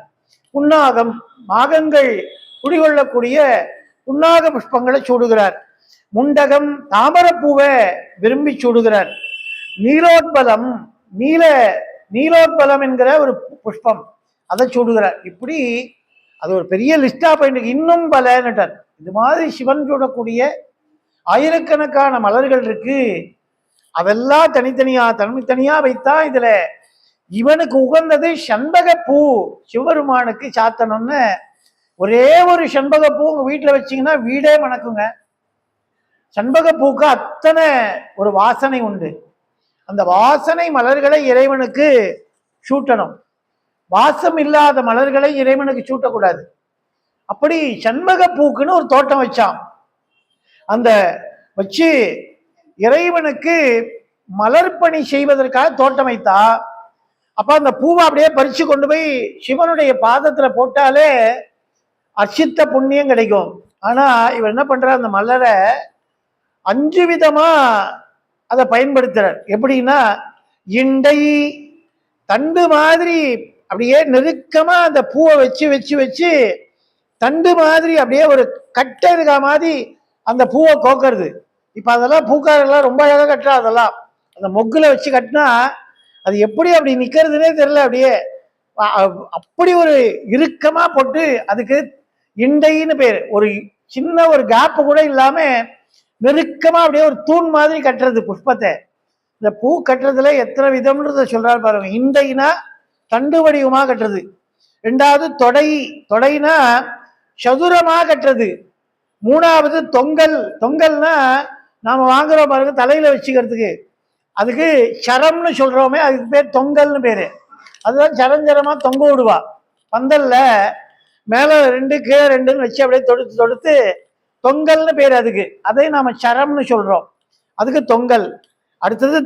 புன்னாகம், மாகங்கள் குடிகொள்ளக்கூடிய புன்னாக புஷ்பங்களை சூடுகிறார். முண்டகம் தாமரப்பூவை விரும்பி சூடுகிறார். நீலோத்பலம் நீலோத்பலம் என்கிற ஒரு புஷ்பம் அதை சூடுகிறார். இப்படி அது ஒரு பெரிய லிஸ்டா போயிட்டு இன்னும் பலன்னுட்டார். இது மாதிரி சிவன் சூடக்கூடிய ஆயிரக்கணக்கான மலர்கள் இருக்கு. அதெல்லாம் தனித்தனியா வைத்தா இதுல இவனுக்கு உகந்தது செண்பக பூ சிவபெருமானுக்கு சாத்தணும்னு ஒரே ஒரு செண்பக பூ உங்க வீட்டுல வச்சீங்கன்னா வீடே மணக்குங்க. செண்பக பூக்கு அத்தனை ஒரு வாசனை உண்டு. அந்த வாசனை மலர்களை இறைவனுக்கு சூட்டணும். வாசம் இல்லாத மலர்களை இறைவனுக்கு சூட்டக்கூடாது. அப்படி செண்பக பூக்குன்னு ஒரு தோட்டம் வச்சான். அந்த வச்சு இறைவனுக்கு மலர்பணி செய்வதற்காக தோட்டம் வைத்தா. அப்ப அந்த பூவை அப்படியே பறிச்சு கொண்டு போய் சிவனுடைய பாதத்துல போட்டாலே அர்ச்சித்த புண்ணியம் கிடைக்கும். ஆனா இவர் என்ன பண்றார், அந்த மலரை 5 விதமா அதை பயன்படுத்துறார். எப்படின்னா, இண்டை தண்டு மாதிரி அப்படியே நெருக்கமா அந்த பூவை வச்சு வச்சு வச்சு தண்டு மாதிரி அப்படியே ஒரு கட்டை இருக்கா மாதிரி அந்த பூவை கோக்கிறது. இப்ப அதெல்லாம் பூக்காரெல்லாம் ரொம்ப அழகாக கட்டுறா. அதெல்லாம் அந்த மொக்குல வச்சு கட்டினா அது எப்படி அப்படி நிக்கிறதுனே தெரியல. அப்படியே அப்படி ஒரு இறுக்கமா போட்டு அதுக்கு இண்டைன்னு பேரு. ஒரு சின்ன ஒரு கேப்பு கூட இல்லாம நெருக்கமா அப்படியே ஒரு தூண் மாதிரி கட்டுறது புஷ்பத்தை. இந்த பூ கட்டுறதுல எத்தனை விதம்ன்றத சொல்றாரு பாருங்க. இண்டைனா தண்டு வடிவமா கட்டுறது. 2வது தொடைனா சதுரமா கட்டுறது. 3வது தொங்கல்னா நாம வாங்குறோம் பாருங்க தலையில வச்சுக்கிறதுக்கு, அதுக்கு சரம்னு சொல்றோமே, அதுக்கு பேர் தொங்கல்னு பேரு. அதுதான் சரஞ்சரமா தொங்க விடுவா பந்தல்ல. மேல 2 கீழே 2ன்னு வச்சு அப்படியே தொடுத்து தொடுத்து தொங்கல்னு பேர் அதுக்கு. அதை நாம சரம்னு சொல்றோம், அதுக்கு தொங்கல். அடுத்தது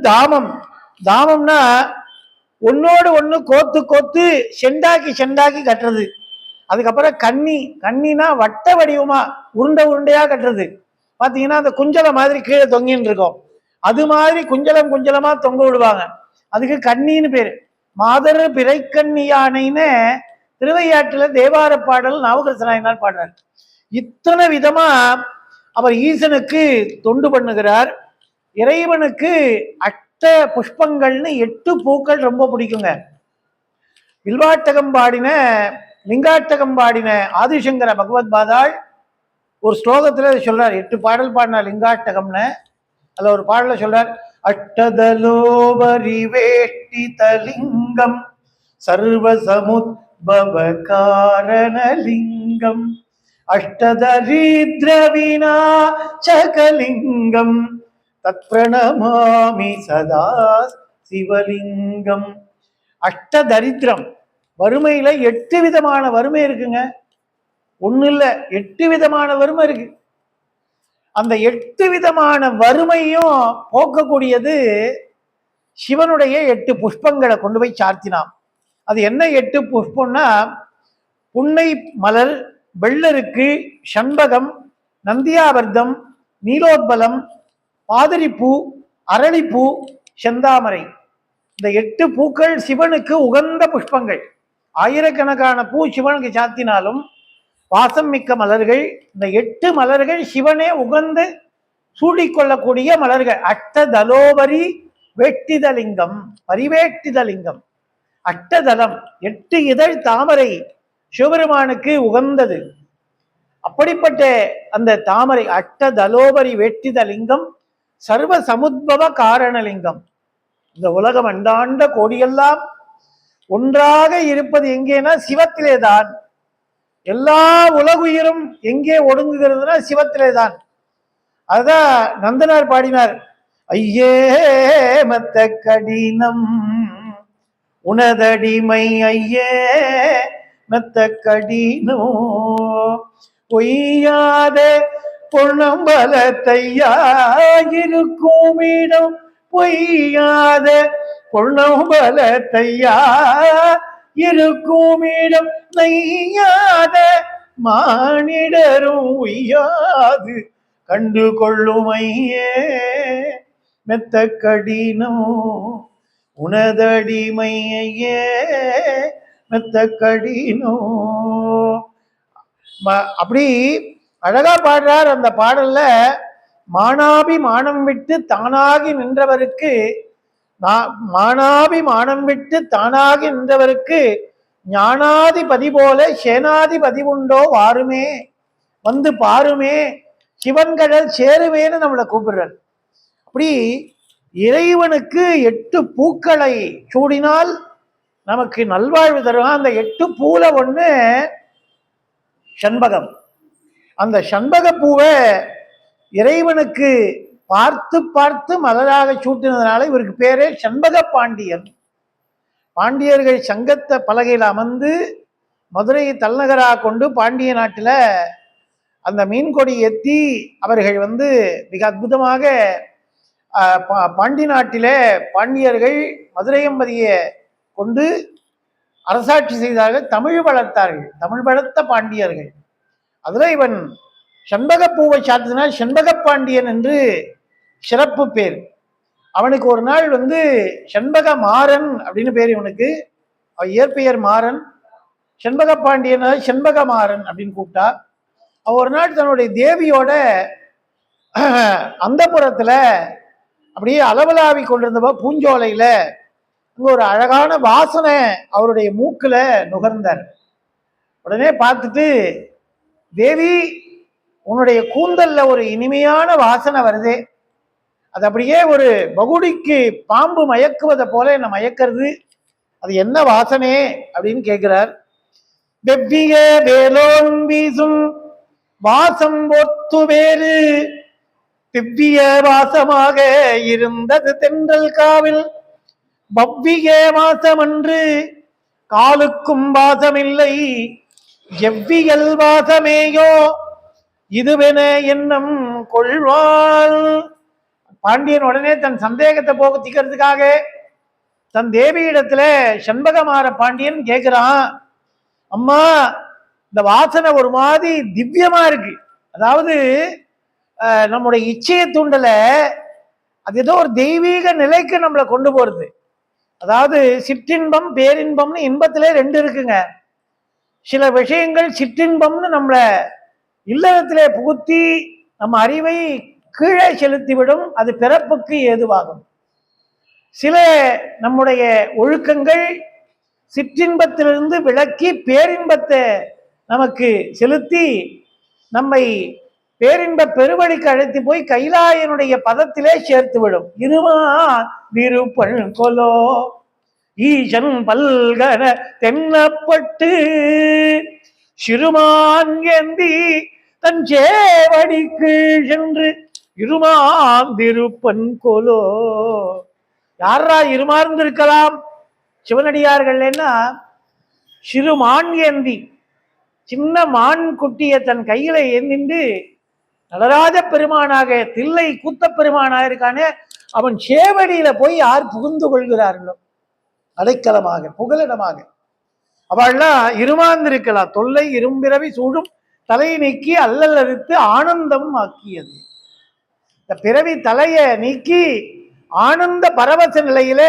தாமம்னா ஒன்னோடு ஒண்ணு கோத்து கோத்து செண்டாக்கி கட்டுறது. அதுக்கப்புறம் கண்ணினா வட்ட வடிவமா உருண்டையா கட்டுறது. பாத்தீங்கன்னா அந்த குஞ்சலை மாதிரி கீழே தொங்கின்னு இருக்கும். அது மாதிரி குஞ்சலமா தொங்க விடுவாங்க, அதுக்கு கண்ணின்னு பேரு. மாதர் பிறைக்கண்ணி யானைன்னு திருவையாற்றுல தேவார பாடல் நாவுக்கரசனார் பாடுறார். இத்தனை விதமா அவர் ஈசனுக்கு தொண்டு பண்ணுகிறார். இறைவனுக்கு அஷ்ட புஷ்பங்கள்னு 8 பூக்கள் ரொம்ப பிடிக்குங்க. வில்வாட்டகம் பாடின லிங்காட்டகம் பாடின ஆதிசங்கர பகவத் பாதாள் ஒரு ஸ்லோகத்துல சொல்றார். 8 பாடல் பாடின லிங்காட்டகம்னு அதுல ஒரு பாடல சொல்றார். அஷ்டதலோபரி வேஷ்டிதலிங்கம் சர்வசமுத்பவ காரணலிங்கம் அஷ்டதரித்ர விநாசகலிங்கம் தத்பிரணமாமி சதா சிவலிங்கம். அஷ்டதரித்திரம் வறுமையில 8 விதமான வறுமை இருக்குங்க. ஒண்ணு இல்ல, 8 விதமான வறுமை இருக்கு. அந்த 8 விதமான வறுமையும் போக்கக்கூடியது சிவனுடைய 8 புஷ்பங்களை கொண்டு போய் சார்த்தினான். அது என்ன 8 புஷ்பம்னா, புன்னை மலர், வெள்ளருக்கு, சண்பகம், நந்தியாவர்தம், நீலோத்பலம், பாதிரிப்பூ, அரளிப்பூ, செந்தாமரை. இந்த 8 பூக்கள் சிவனுக்கு உகந்த புஷ்பங்கள். ஆயிரக்கணக்கான பூ சிவனுக்கு சாத்தினாலும் வாசம் மிக்க மலர்கள். இந்த 8 மலர்கள் சிவனே உகந்து சூடிக்கொள்ளக்கூடிய மலர்கள். அஷ்டதலோபரி வேட்டிதலிங்கம், பரிவேட்டிதலிங்கம். அஷ்டதலம் 8 இதழ் தாமரை சிவபெருமானுக்கு உகந்தது. அப்படிப்பட்ட அந்த தாமரை அஷ்டதலோபரி வேட்டிதலிங்கம் சர்வ சமுத்பவ காரணலிங்கம். இந்த உலகம் அண்டாண்ட கோடியெல்லாம் ஒன்றாக இருப்பது எங்கேனா சிவத்திலேதான். எல்லா உலகுயிரும் எங்கே ஒடுங்குகிறதுனா சிவத்திலேதான். அதுதான் நந்தனார் பாடினார். ஐயே மத்த கடினம் உனதடிமை ஐயே மத்த கடினோ பொய்யாத பொன்னம்பலத்தையா இருக்கும் இடம் பொய்யாத பொன்னம்பலத்தையா இருக்கும் இடம் நெய்யாத மானிடரும் உய்யாது கண்டு கொள்ளுமையே மெத்த கடினோ உனதடிமையே மெத்த கடினோ. அப்படி அழகா பாடுறார். அந்த பாடல்ல மானாபி மானம் விட்டு தானாகி நின்றவருக்கு மானாபி மானம் விட்டு தானாகி நின்றவருக்கு ஞானாதிபதி போல சேனாதிபதி உண்டோ வாருமே வந்து பாருமே சிவன்கடல் சேருவேன்னு நம்மளை கூப்பிடுறார். அப்படி இறைவனுக்கு 8 பூக்களை சூடினால் நமக்கு நல்வாழ்வு தருவான். அந்த 8 பூல ஒண்ணு சண்பகம். அந்த சண்பக பூவை இறைவனுக்கு பார்த்து பார்த்து மலராக சூட்டினதுனால இவருக்கு பேரே சண்பக பாண்டியன். பாண்டியர்கள் சங்கத்த பலகையில் அமர்ந்து மதுரையை தலைநகராக கொண்டு பாண்டிய நாட்டில் அந்த மீன்கொடி ஏற்றி அவர்கள் மிக அற்புதமாக பாண்டி நாட்டிலே பாண்டியர்கள் மதுரையம்பதியை கொண்டு அரசாட்சி செய்தார்கள். தமிழ் வளர்த்தார்கள், தமிழ் வளர்த்த பாண்டியர்கள். அதுல இவன் செண்பக பூவை சாத்தினால் செண்பக பாண்டியன் என்று சிறப்பு பேர். அவனுக்கு ஒரு நாள் செண்பக மாறன் அப்படின்னு பேர். இவனுக்கு இயற்பெயர் மாறன், செண்பக பாண்டியன் செண்பக மாறன் அப்படின்னு கூப்பிட்டா. அவன் ஒரு நாள் தன்னுடைய தேவியோட அந்தப்புறத்துல அப்படியே அளவலாவி கொண்டிருந்தப்ப பூஞ்சோலையில ஒரு அழகான வாசனை அவருடைய மூக்குல நுகர்ந்தார். உடனே பார்த்துட்டு, தேவி உன்னுடைய கூந்தல்ல ஒரு இனிமையான வாசனை வருதே, அது அப்படியே ஒரு பகுடிக்கு பாம்பு மயக்குவதை போல என்ன மயக்கிறது, அது என்ன வாசனை அப்படின்னு கேட்கிறார். வெவ்விய வேலோன் வீசும் வாசம் ஒத்து வேறு திவ்விய வாசமாக இருந்தது தென்றல் காவில் பவ்விய வாசமன்று காலுக்கும் வாசமில்லை எவ்வியல் வாசமேயோ இதுவென எண்ணம் கொள்வாள். பாண்டியன் உடனே தன் சந்தேகத்தை போக்கத்திக்கிறதுக்காக தன் தேவியிடத்துல செண்பகமார பாண்டியன் கேட்கிறான், அம்மா இந்த வாசனை ஒரு மாதிரி திவ்யமா இருக்கு, அதாவது நம்முடைய இச்சையை தூண்டல, அது ஏதோ ஒரு தெய்வீக நிலைக்கு நம்மளை கொண்டு போறது. அதாவது சிற்றின்பம் பேரின்பம்னு இன்பத்திலே 2 இருக்குங்க. சில விஷயங்கள் சிற்றின்பம்னு நம்மளை இல்லறத்திலே புகுத்தி நம்ம அறிவை கீழே செலுத்திவிடும், அது பிறப்புக்கு ஏதுவாகும். சில நம்முடைய ஒழுக்கங்கள் சிற்றின்பத்திலிருந்து விலக்கி பேரின்பத்தை நமக்கு செலுத்தி நம்மை பேரின்ப பெருவழிக்கு அழைத்து போய் கைலாயனுடைய பதத்திலே சேர்த்து விடும். இருமா விருப்பள் கொலோ ஈசன் பல்கன தென்னப்பட்டு சிறுமான் ஏந்தி தன் சேவடிக்கு சென்று இருமாந்திருப்பன் கொலோ. யாரா இருமார்ந்திருக்கலாம் சிவனடியார்கள்னா, சிறுமான் ஏந்தி, சின்ன மான் குட்டியை தன் கையில ஏந்திண்டு நடராஜ பெருமானாக தில்லை கூத்த பெருமானாக இருக்கானே, அவன் சேவடியில போய் யார் புகுந்து கொள்கிறார்களோ அடைக்கலமாக புகலிடமாக அவள்லாம் இருமாந்திருக்கலாம். தொல்லை இரும்பிறவி சூழும் தலை நீக்கி அல்லல் அறுத்து ஆனந்தம் ஆக்கியது. இந்த பிறவி தலையை நீக்கி ஆனந்த பரவச நிலையில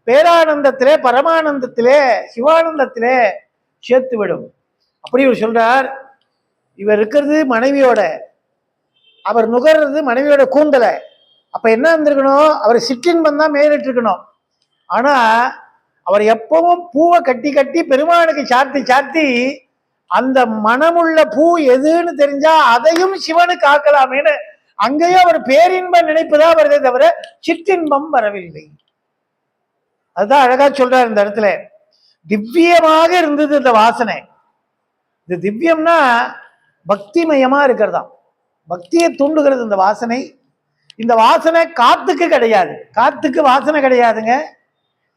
பேரானந்தத்திலே பரமானந்தத்திலே சிவானந்தத்திலே சேர்த்து விடும். அப்படி இவர் சொல்றார். இவர் இருக்கிறது மனைவியோட, அவர் நுகர்றது மனைவியோட கூந்தலை. அப்ப என்ன இருந்திருக்கணும், அவர் சிற்றின்பம் தான் மேலிட்டு இருக்கணும். ஆனா அவர் எப்பவும் பூவை கட்டி கட்டி பெருமானுக்கு சாத்தி சாத்தி அந்த மனமுள்ள பூ எதுன்னு தெரிஞ்சா அதையும் சிவனுக்கு ஆக்கலாமேன்னு அங்கேயும் அவர் பேரின்ப நினைப்புதான் வருதே தவிர சிற்றின்பம் வரவில்லை. அதுதான் அழகா சொல்றார் இந்த இடத்துல. திவ்யமாக இருந்தது இந்த வாசனை. இது திவ்யம்னா பக்திமயமா இருக்கிறதா, பக்தியை தூண்டுகிறது இந்த வாசனை. இந்த வாசனை காத்துக்கு கிடையாது, காத்துக்கு வாசனை கிடையாதுங்க,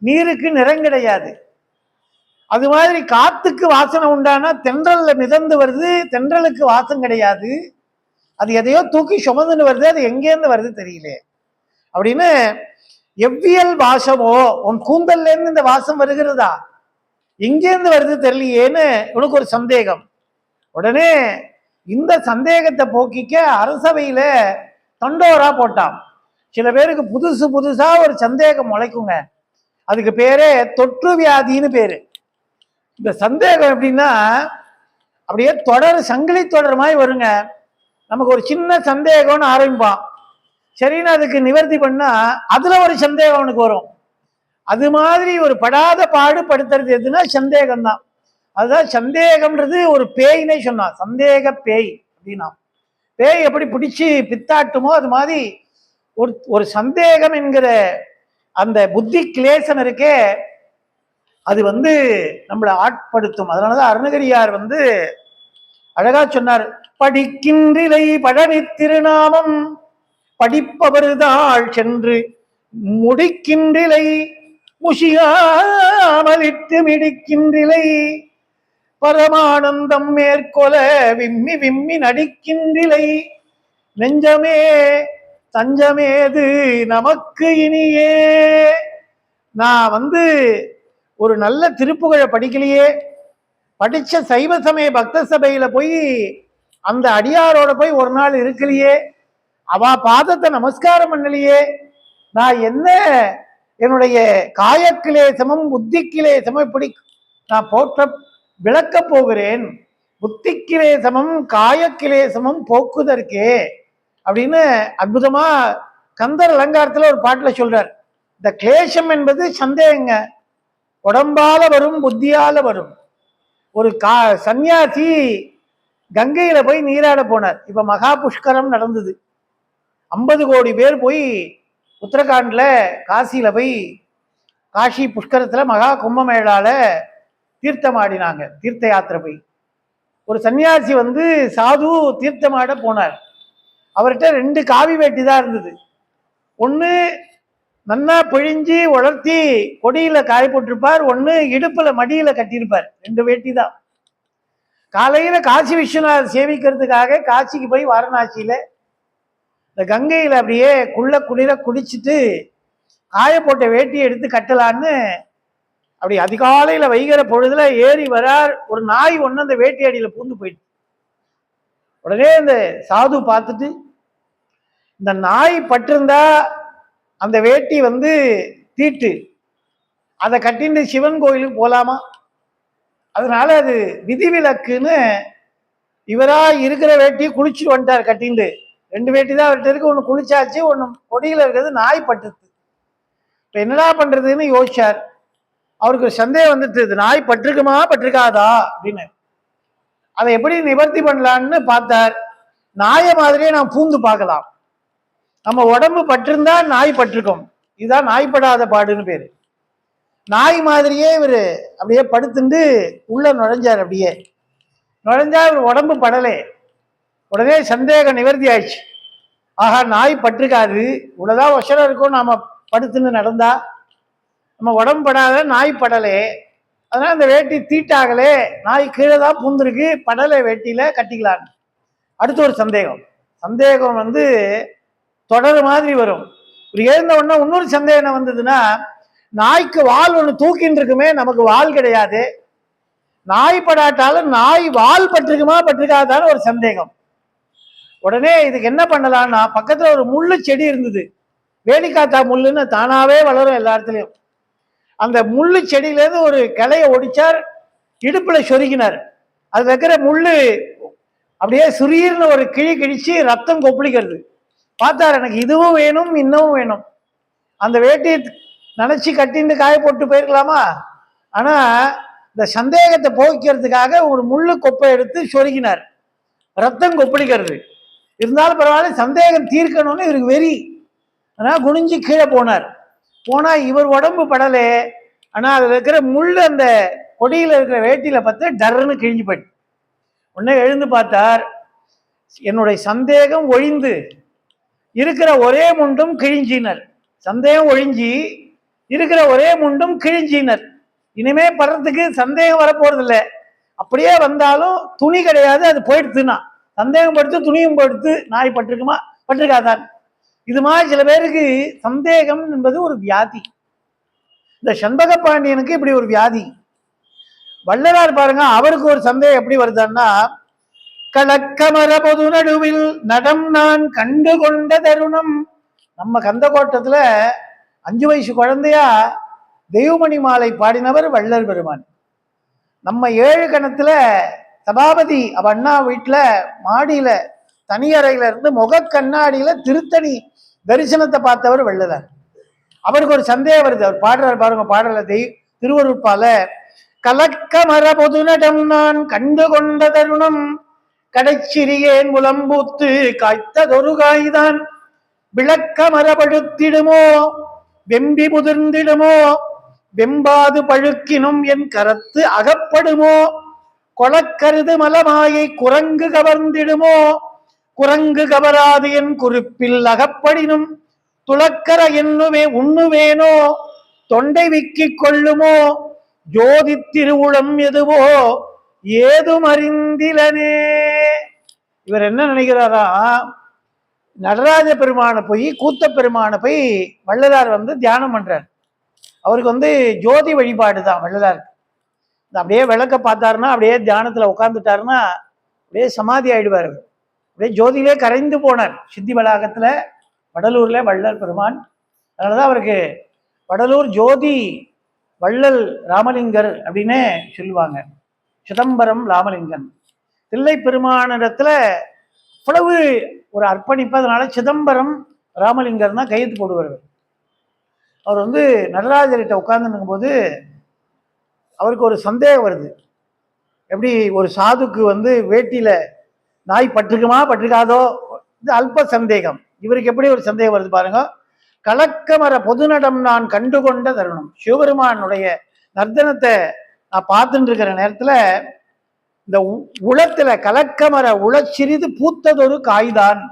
நீருக்கு நிறம் கிடையாது. அது மாதிரி காத்துக்கு வாசனை உண்டானா தென்றல்ல மிதந்து வருது, தென்றலுக்கு வாசம் கிடையாது, அது எதையோ தூக்கி சுமந்துன்னு வருது, அது எங்கேருந்து வருது தெரியல அப்படின்னு. எவ்வியல் வாசமோ, உன் கூந்தல்ல இருந்து இந்த வாசம் வருகிறதா, எங்கேருந்து வருது தெரியலையேன்னு உனக்கு ஒரு சந்தேகம். உடனே இந்த சந்தேகத்தை போக்கிக்க அரசவையில தண்டோரா போட்டான். சில பேருக்கு புதுசு புதுசா ஒரு சந்தேகம் முளைக்குங்க, அதுக்கு பேரே தொற்று வியாதின்னு பேரு. இந்த சந்தேகம் எப்படின்னா அப்படியே தொடர், சங்கிலி தொடர் மாதிரி வருங்க. நமக்கு ஒரு சின்ன சந்தேகம்னு ஆரம்பிப்பான். சரின்னு அதுக்கு நிவர்த்தி பண்ணா அதுல ஒரு சந்தேகம் அவனுக்கு வரும். அது மாதிரி ஒரு படாத பாடு படுத்துறது எதுனா சந்தேகம்தான். அதுதான் சந்தேகம்ன்றது ஒரு பேய்னே சொன்னான். சந்தேக பேய் அப்படின்னா பேய் எப்படி பிடிச்சி பித்தாட்டுமோ அது மாதிரி ஒரு ஒரு சந்தேகம் என்கிற அந்த புத்தி கிளேசம் இருக்கே, அது நம்மளை ஆட்படுத்தும். அதனாலதான் அருணகிரியார் அழகா சொன்னார், படிக்கின்றிலை பழனி திருநாமம் படிப்பவர்தாள் சென்று முடிக்கின்றிலை முஷியாமலிட்டு மிடிக்கின்றிலை பரமானந்தம் மேற்கொல விம்மி விம்மி நடிக்கின்றிலை நெஞ்சமே தஞ்சமேது நமக்கு இனியே. நான் ஒரு நல்ல திருப்புகழை படிக்கலையே, படிச்ச சைவ சமய பக்த சபையில போய் அந்த அடியாரோட போய் ஒரு நாள் இருக்கலையே, அவ பாதத்தை நமஸ்காரம் பண்ணலையே, நான் என்ன என்னுடைய காயக்கிலேசமும் புத்தி கிலேசமும் இப்படி நான் போற்ற விளக்க போகிறேன். புத்தி கிலேசமும் காயக்கிலேசமும் போக்குதற்கே அப்படின்னு அற்புதமா கந்தர் அலங்காரத்துல ஒரு பாட்டுல சொல்றார். இந்த கிளேசம் என்பது சந்தேகங்க, உடம்பால வரும் புத்தியால வரும். ஒரு சன்னியாசி கங்கையில போய் நீராட போனார். இப்ப மகா புஷ்கரம் நடந்தது. 50 கோடி பேர் போய் உத்தரகாண்ட்ல காசியில போய் காசி புஷ்கரத்துல மகா கும்பமேளால தீர்த்தமாடினாங்க. தீர்த்த யாத்திரை போய் ஒரு சன்னியாசி சாது தீர்த்தமாட போனார். அவர்கிட்ட 2 காவி வேட்டி தான் இருந்தது. ஒன்று நன்னா பிழிஞ்சி உலர்த்தி கொடியில காய போட்டிருப்பார், ஒன்று இடுப்புல மடியில கட்டியிருப்பார். 2 வேட்டி தான். காலையில காசி விஸ்வநாதர் சேவிக்கிறதுக்காக காசிக்கு போய் வாரணாசியில இந்த கங்கையில அப்படியே குளிர குடிச்சிட்டு காய போட்ட வேட்டியை எடுத்து கட்டலான்னு அப்படி அதிகாலையில வைகிற பொழுதுல ஏறி வரார். ஒரு நாய் ஒன்று அந்த வேட்டி அடியில பூந்து போயிட்டு, உடனே இந்த சாது பார்த்துட்டு, இந்த நாய் பட்டிருந்தா அந்த வேட்டி தீட்டு, அதை கட்டிட்டு சிவன் கோயிலுக்கு போலாமா, அதனால அது விதிவிலக்குன்னு இவரா இருக்கிற வேட்டி குளிச்சுட்டு வந்துட்டார். கட்டிண்டு 2 வேட்டி தான் அவர்கிட்ட இருக்கு. ஒன்று குளிச்சாச்சு, ஒன்று கொடியில இருக்கிறது நாய் பட்டுது. இப்ப என்னடா பண்றதுன்னு யோசிச்சார். அவருக்கு சந்தேகம் வந்துட்டு, நாய் பட்டிருக்குமா பட்டிருக்காதா அப்படின்னு. அதை எப்படி நிவர்த்தி பண்ணலான்னு பார்த்தார். நாய மாதிரியே நான் பூந்து பார்க்கலாம். நம்ம உடம்பு பட்டிருந்தா நாய் பட்டிருக்கும். இதுதான் நாய்ப்படாத பாடுன்னு பேரு. நாய் மாதிரியே இவர் அப்படியே படுத்துண்டு உள்ள நுழைஞ்சார். அப்படியே நுழைஞ்சா இவர் உடம்பு படலே. உடனே சந்தேகம் நிவர்த்தி ஆயிடுச்சு. ஆஹா, நாய் பட்டிருக்காது, இவ்வளவுதான் வசனம் இருக்கும், நாம படுத்துன்னு நடந்தா நம்ம உடம்பு படாத, நாய் படலே, அதனால அந்த வேட்டி தீட்டாகலே, நாய் கீழே தான் பூந்துருக்கு, படலை வேட்டியில கட்டிக்கலான்னு. அடுத்து ஒரு சந்தேகம் தொடர் மாதிரி வரும். ஒரு எழுந்த உடனே இன்னொரு சந்தேகம் என்ன வந்ததுன்னா, நாய்க்கு வால் ஒன்று தூக்கின்னு இருக்குமே, நமக்கு வால் கிடையாது, நாய் படாட்டாலும் நாய் வால் பட்டிருக்குமா பட்டிருக்காதான்னு ஒரு சந்தேகம். உடனே இதுக்கு என்ன பண்ணலாம்னா, பக்கத்துல ஒரு முள்ளு செடி இருந்தது, வேலிக்காத்தா முள்ளுன்னு தானாவே வளரும் எல்லா இடத்துலையும். அந்த முள்ளு செடியிலேருந்து ஒரு கிளையை ஒடிச்சார், இடுப்புல சொருகினார். அது வைக்கிற முள்ளு அப்படியே சுரீர்னு ஒரு கிழி கிழிச்சு ரத்தம் கொப்பளிக்கிறது. பார்த்தார், எனக்கு இதுவும் வேணும் இன்னமும் வேணும். அந்த வேட்டியை நினைச்சு கட்டின்னு காய போட்டு போயிருக்கலாமா, ஆனா இந்த சந்தேகத்தை போக்கிறதுக்காக ஒரு முள்ளு கொப்பை எடுத்து சொருகினார். ரத்தம் கொப்பளிக்கிறது. இருந்தாலும் பரவாயில்ல, சந்தேகம் தீர்க்கணும்னு இவருக்கு வெறி. ஆனால் குனிஞ்சு கீழே போனார். போனா இவர் உடம்பு படலே, ஆனா அதுல இருக்கிற முள்ளு அந்த கொடியில இருக்கிற வேட்டியில பார்த்து டர்ன்னு கிழிஞ்சு போயிட்டு. உடனே எழுந்து பார்த்தார், என்னுடைய சந்தேகம் ஒழிந்து இருக்கிற ஒரே முண்டும் கிழிஞ்சினர். சந்தேகம் ஒழிஞ்சி இருக்கிற ஒரே முண்டும் கிழிஞ்சினர். இனிமே படுறதுக்கு சந்தேகம் வரப்போறது இல்லை. அப்படியே வந்தாலும் துணி கிடையாது, அது போயிடுத்துனா சந்தேகம் படுத்து துணியும் படுத்து நாய் பட்டிருக்குமா பட்டிருக்காதான். இது மாதிரி சில பேருக்கு சந்தேகம் என்பது ஒரு வியாதி. இந்த சண்பக பாண்டியனுக்கு இப்படி ஒரு வியாதி. வள்ளலார் பாருங்க, அவருக்கு ஒரு சந்தேகம் எப்படி வருதுன்னா, கலக்கமர பொது நடுவில் நடம் நான் கண்டு கொண்ட தருணம். நம்ம கந்தக்கோட்டத்துல 5 வயசு குழந்தையா தெய்வமணி மாலை பாடினவர் வள்ளல் பெருமான். நம்ம 7 கணத்துல சபாபதி அவ அண்ணா வீட்டுல மாடியில தனி அறையில இருந்து முக கண்ணாடியில திருத்தணி தரிசனத்தை பார்த்தவர் வள்ளலார். அவருக்கு ஒரு சந்தேகம் வருது. அவர் பாடுறார் பாருங்க, பாடலத்தை திருவருட்பால கலக்க மர பொதுநடம் நான் கண்டு கொண்ட தருணம் கடைச்சிறியேன் முலம்பூத்து காய்த்ததொரு காய்தான் விளக்க மரபழுத்திடுமோ வெம்பி முதிர்ந்திடுமோ வெம்பாது பழுக்கினும் என் கரத்து அகப்படுமோ கொளக்கருது மலமாயை குரங்கு கவர்ந்திடுமோ குரங்கு கவராது என் குறிப்பில் அகப்படினும் துளக்கர என்னுமே உண்ணுவேனோ தொண்டை விக்கிக் கொள்ளுமோ ஜோதி திருவுளம் எதுவோ ஏதும் அறிந்திலனே. இவர் என்ன நினைக்கிறாரா, நடராஜ பெருமானை போய் கூத்த பெருமானை போய் வள்ளலார் தியானம் பண்றார். அவருக்கு ஜோதி வழிபாடு தான் வள்ளலார். அப்படியே விளக்க பார்த்தாருன்னா அப்படியே தியானத்துல உட்கார்ந்துட்டாருன்னா அப்படியே சமாதி ஆயிடுவார். அப்படியே ஜோதியிலே கரைந்து போனார். சித்தி வளாகத்துல வடலூர்ல வள்ளல் பெருமான். அதனாலதான் அவருக்கு வடலூர் ஜோதி வள்ளல் ராமலிங்கர் அப்படின்னு சொல்லுவாங்க. சிதம்பரம் ராமலிங்கன் தில்லை பெருமானிடத்துல அவ்வளவு ஒரு அர்ப்பணிப்பு. அதனால சிதம்பரம் ராமலிங்கர் தான் கையெழுத்து போடுவார். அவர் நடராஜர்கிட்ட உட்கார்ந்துருக்கும் போது அவருக்கு ஒரு சந்தேகம் வருது. எப்படி ஒரு சாதுக்கு வேட்டியில நாய் பற்றுக்குமா பற்றுக்காதோ, இது அல்ப சந்தேகம். இவருக்கு எப்படி ஒரு சந்தேகம் வருது பாருங்க. கலக்கமர பொதுநடம் நான் கண்டுகொண்ட தருணம். சிவபெருமானுடைய நர்த்தனத்தை நான் பார்த்துட்டு இருக்கிற நேரத்துல இந்த உளத்துல கலக்கமர உளச்சிறிது பூத்ததொரு காய்தான்.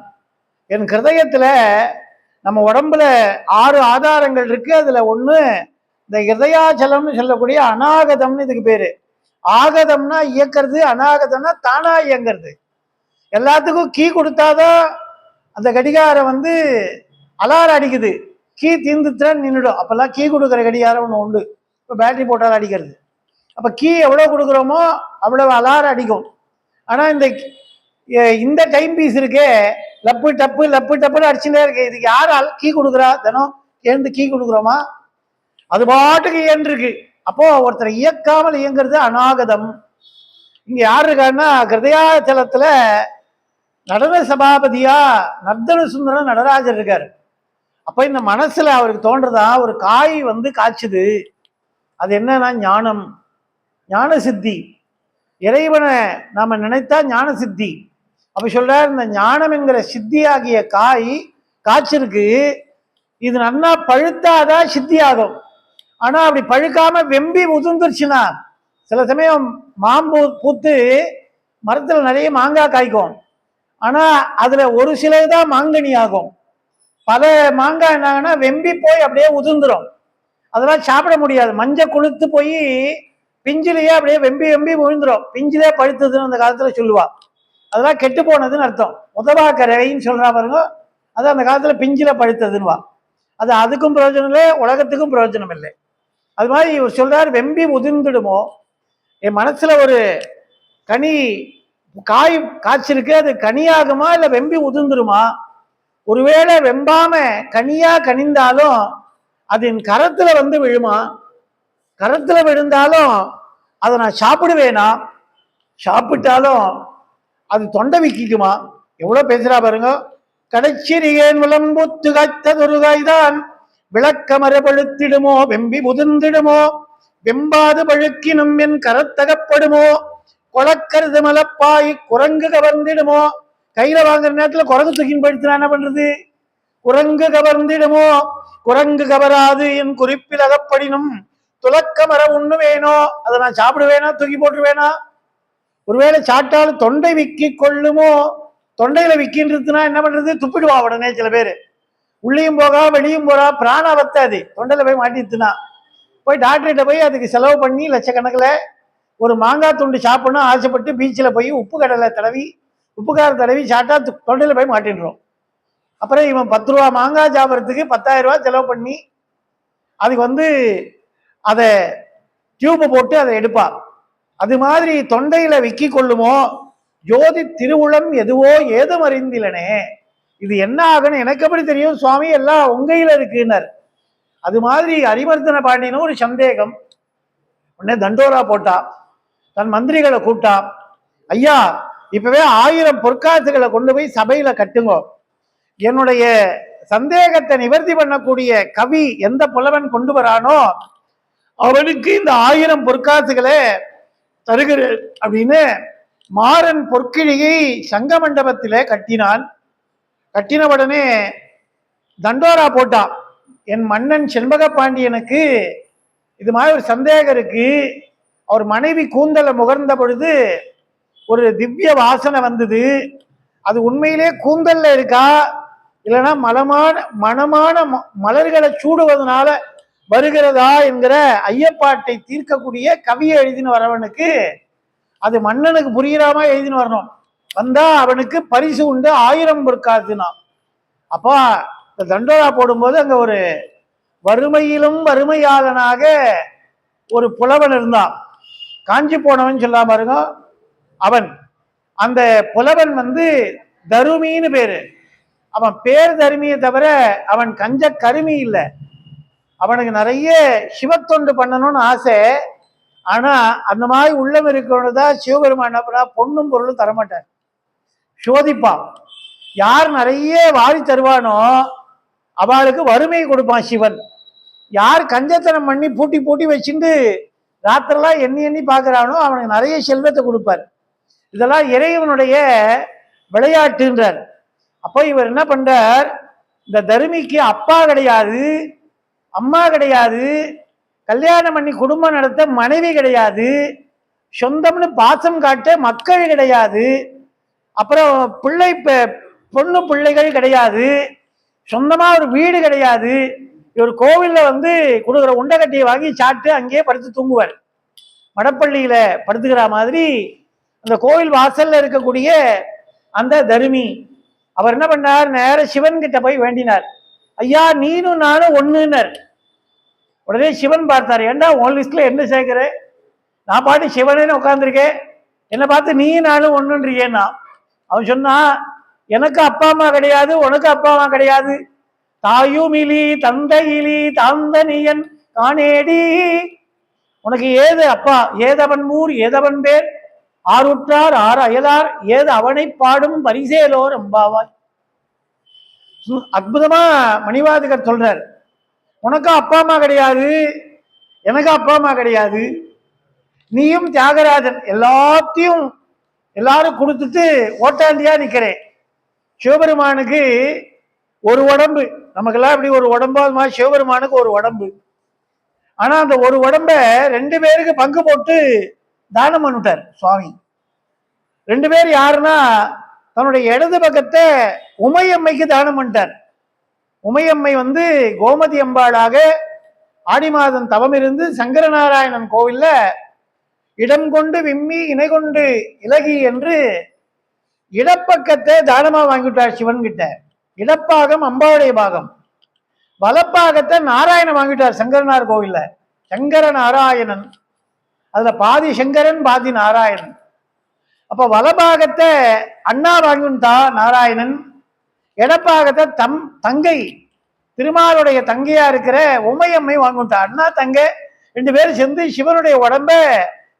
என் ஹிருதயத்துல நம்ம உடம்புல 6 ஆதாரங்கள் இருக்கு. அதுல ஒண்ணு இந்த ஹிருதயாச்சலம்னு சொல்லக்கூடிய அநாகதம்னு இதுக்கு பேரு. ஆகதம்னா இயக்கிறது, அநாகதம்னா தானா இயங்கிறது. எல்லாத்துக்கும் கீ கொடுத்தாதான் அந்த கடிகாரம் அலாரம் அடிக்குது. கீ தீர்ந்துச்சுன்னா நின்றுடும். அப்பெல்லாம் கீ கொடுக்குற கடிகாரம் ஒன்று உண்டு. இப்போ பேட்டரி போட்டால் அடிக்கிறது. அப்போ கீ எவ்வளோ கொடுக்குறோமோ அவ்வளவு அலாரம் அடிக்கும். ஆனால் இந்த டைம் பீஸ் இருக்கே, லப்பு டப்பு லப்பு டப்புன்னு அடிச்சுட்டே இருக்கு. இதுக்கு யாரால் கீ கொடுக்குறா? தினம் எழுந்து கீ கொடுக்குறோமா? அது பாட்டுக்கு இயன்றிருக்கு. அப்போ ஒருத்தர் இயக்காமல் இயங்கிறது அநாகதம். இங்க யாரு இருக்காருன்னா ஹிருதயாச்சலத்துல நடன சபாபதியா நர்த்தன சுந்தரம் நடராஜர் இருக்காரு. அப்ப இந்த மனசுல அவருக்கு தோன்றதா ஒரு காய் காய்ச்சுது. அது என்னன்னா ஞானம், ஞான சித்தி. இறைவனை நாம நினைத்தா ஞான சித்தி. அப்ப சொல்றாரு, இந்த ஞானம் என்கிற சித்தி ஆகிய காய் காய்ச்சிருக்கு. இது நன்னா பழுத்தாதான் சித்தி ஆகும். ஆனா அப்படி பழுக்காம வெம்பி உதிர்ந்துருச்சுன்னா, சில சமயம் மாம்பூ பூத்து மரத்துல நிறைய மாங்காய் காய்க்கும். ஆனா அதுல ஒரு சிலதான் மாங்கனி ஆகும். பல மாங்காய் என்னாங்கன்னா வெம்பி போய் அப்படியே உதிர்ந்துரும். அதெல்லாம் சாப்பிட முடியாது. மஞ்சள் கொளுத்து போய் பிஞ்சிலேயே அப்படியே வெம்பி வெம்பி விழுந்துரும். பிஞ்சிலே பழுத்ததுன்னு அந்த காலத்துல சொல்லுவா. அதெல்லாம் கெட்டு போனதுன்னு அர்த்தம். உதவாக்கரைன்னு சொல்றா பாருங்க, அது அந்த காலத்துல பிஞ்சில பழுத்ததுன்னுவா. அது அதுக்கும் பிரயோஜனம் இல்லை, உலகத்துக்கும் பிரயோஜனம் இல்லை. அது மாதிரி இவர் சொல்றாரு, வெம்பி உதிர்ந்துடுமோ. என் மனசுல ஒரு கனி காய் காய்ச்சிருக்கு, அது கனியாகுமா இல்ல வெம்பி உதிர்ந்துருமா? ஒருவேளை வெம்பாம கனியா கனிந்தாலும் அது என் கரத்துல விழுமா? கரத்துல விழுந்தாலும் அதை நான் சாப்பிடுவேனா? சாப்பிட்டாலும் அது தொண்டை விக்குமா? எவ்வளவு பேசுறா பாருங்க. கடைச்சிறியேன் விளம்புத்து காய்த்ததொரு காய்தான் விளக்க மரபழுத்திடுமோ வெம்பி முதிர்ந்திடுமோ வெம்பாது பழுக்கினும் என் கரத்தகப்படுமோ கொளக்கருது மலப்பாய் குரங்கு கவர்ந்திடுமோ. கையில வாங்குற நேரத்துல குரங்கு தூக்கின்னு போயிடுச்சுனா என்ன பண்றது? குரங்கு கவர்ந்திடுமோ குரங்கு கவராது என் குறிப்பில் அகப்படினும் துளக்க மர உண்ணு வேணோ. அதை நான் சாப்பிடுவேனா தூக்கி போட்டுருவேனா? ஒருவேளை சாப்பிட்டாலும் தொண்டை விக்கி கொள்ளுமோ. தொண்டையில விக்கின்றதுன்னா என்ன பண்றது? துப்பிடுவா உடனே. சில பேர் உள்ளேயும் போகா வெளியும் போறா, பிராணம் வத்தாது, தொண்டையில போய் மாட்டிடுச்சுன்னா போய் டாக்டர்கிட்ட போய் அதுக்கு செலவு பண்ணி லட்சக்கணக்கில் ஒரு மாங்காய் துண்டு சாப்பிடணும் ஆசைப்பட்டு பீச்சில் போய் உப்பு கடலை தடவி உப்பு காரம் தடவி சாப்பிட்டா தொண்டையில் போய் மாட்டின்றோம். அப்புறம் இவன் 10 ரூபா மாங்காய் சாப்பிட்றதுக்கு 10,000 ரூபா செலவு பண்ணி அதுக்கு அதை டியூப் போட்டு அதை எடுப்பான். அது மாதிரி தொண்டையில விக்கி கொள்ளுமோ ஜோதி திருவுளம் எதுவோ ஏதும் அறிந்திலனே. இது என்ன ஆகுன்னு எனக்கு எப்படி தெரியும் சுவாமி? எல்லாம் உங்கையில இருக்குன்னார். அது மாதிரி அரிமர்தன பாண்டியனும் ஒரு சந்தேகம். உடனே தண்டோரா போட்டா, தன் மந்திரிகளை கூப்பிட்டா, ஐயா இப்பவே 1000 பொற்காசுகளை கொண்டு போய் சபையில கட்டுங்கோ. என்னுடைய சந்தேகத்தை நிவர்த்தி பண்ணக்கூடிய கவி எந்த புலவன் கொண்டு வரானோ அவனுக்கு இந்த 1000 பொற்காசுகளை தருகிறேன் அப்படின்னு மாறன் பொற்கிழியை சங்க மண்டபத்திலே கட்டினான். கட்டின உடனே தண்டோரா போட்டான். என் மன்னன் செண்பக பாண்டியனுக்கு இது மாதிரி ஒரு சந்தேகம் இருக்கு. அவர் மனைவி கூந்தலை முகர்ந்த பொழுது ஒரு திவ்ய வாசனை வந்தது. அது உண்மையிலே கூந்தல்ல இருக்கா இல்லைன்னா மனமான மலர்களை சூடுவதனால வருகிறதா என்கிற ஐயப்பாட்டை தீர்க்கக்கூடிய கவியை எழுதின்னு வரவனுக்கு அது மன்னனுக்கு புரியிறாம எழுதின்னு வரணும். வந்தா அவனுக்கு பரிசு உண்டு 1000 பொற்காசுனா. அப்போ இந்த தண்டோரா போடும்போது அங்க ஒரு வறுமையிலும் வறுமையாளனாக ஒரு புலவன் இருந்தான். காஞ்சி போனவன் சொல்லாம பாருங்க. அவன் அந்த புலவன் தருமின்னு பேரு. அவன் பேர் தருமியை தவிர அவன் கஞ்ச கருமி இல்லை. அவனுக்கு நிறைய சிவத்தொண்டு பண்ணணும்னு ஆசை. ஆனா அந்த மாதிரி உள்ளம் இருக்கிறதான் சிவபெருமான் என்ன பண்ணா பொண்ணும் பொருளும் தரமாட்டார், சோதிப்பான். யார் நிறைய வாரி தருவானோ அவளுக்கு வறுமையை கொடுப்பான் சிவன். யார் கஞ்சத்தனம் பண்ணி பூட்டி பூட்டி வச்சுட்டு ராத்திரெல்லாம் எண்ணி எண்ணி பார்க்கிறானோ அவனுக்கு நிறைய செல்வத்தை கொடுப்பார். இதெல்லாம் இறைவனுடைய விளையாட்டுன்றார். அப்போ இவர் என்ன பண்றார், இந்த தருமிக்கு அப்பா கிடையாது, அம்மா கிடையாது, கல்யாணம் பண்ணி குடும்பம் நடத்த மனைவி கிடையாது, சொந்தம்னு பாசம் காட்ட மக்கள் கிடையாது, அப்புறம் பொண்ணு பிள்ளைகள் கிடையாது, சொந்தமா ஒரு வீடு கிடையாது. இவர் கோவில்ல கொடுக்குற உண்டகட்டியை வாங்கி சாப்பிட்டு அங்கேயே படுத்து தூங்குவார். மடப்பள்ளியில படுத்துக்கிற மாதிரி அந்த கோவில் வாசல்ல இருக்கக்கூடிய அந்த தருமி அவர் என்ன பண்ணார், நேர சிவன் கிட்ட போய் வேண்டினார். ஐயா நீனும் நானும் ஒண்ணுன்னார். உடனே சிவன் பார்த்தார், ஏண்டா உன் லிஸ்ட்ல என்ன சேர்க்கிற, நான் பாட்டு சிவனேன்னு உட்காந்துருக்கேன், என்னை பார்த்து நீ நானும் ஒண்ணுன்றியேன்னா. அவன் சொன்னா, எனக்கு அப்பா அம்மா கிடையாது, உனக்கு அப்பா அம்மா கிடையாது, தாயுமிலி தந்தையிலி தாந்தனியன் காணேடி, உனக்கு ஏது அப்பா ஏதவன் ஊர் ஏதவன் பேர் ஆறுற்றார் ஆறு அயலார் ஏது அவனை பாடும் பரிசேலோர் அம்பாவாய். அற்புதமா மணிவாதிகர் சொல்றார், உனக்கு அப்பா அம்மா கிடையாது, எனக்கு அப்பா அம்மா கிடையாது, நீயும் தியாகராஜன் எல்லாத்தையும் எல்லாரும் கொடுத்துட்டு ஓட்டாண்டியா நிக்கிறேன். சிவபெருமானுக்கு ஒரு உடம்பு, நமக்கெல்லாம் இப்படி ஒரு உடம்பு, அது மாதிரி சிவபெருமானுக்கு ஒரு உடம்பு. ஆனா அந்த ஒரு உடம்ப 2 பேருக்கு பங்கு போட்டு தானம் பண்ணிட்டார் சுவாமி. 2 பேர் யாருன்னா, தன்னுடைய இடது பக்கத்தை உமையம்மைக்கு தானம் பண்ணிட்டார். உமையம்மை கோமதி அம்பாளாக ஆடி மாதம் தவம் இருந்து சங்கரநாராயணன் கோவில்ல இடம் கொண்டு விம்மி இணை கொண்டு இலகி என்று இடப்பக்கத்தை தானமா வாங்கிவிட்டார் சிவன் கிட்ட. இடப்பாகம் அம்பாவுடைய பாகம், வலப்பாகத்தை நாராயணன் வாங்கிட்டார் சங்கரனார் கோவில்ல. சங்கர நாராயணன், அதுல பாதி சங்கரன் பாதி நாராயணன். அப்ப வலபாகத்தை அண்ணா வாங்கிட்டா நாராயணன், இடப்பாகத்தை தங்கை திருமாலுடைய தங்கையா இருக்கிற உமையம்மை வாங்கிட்டா. அண்ணா தங்கை 2 பேரும் சேர்ந்து சிவனுடைய உடம்ப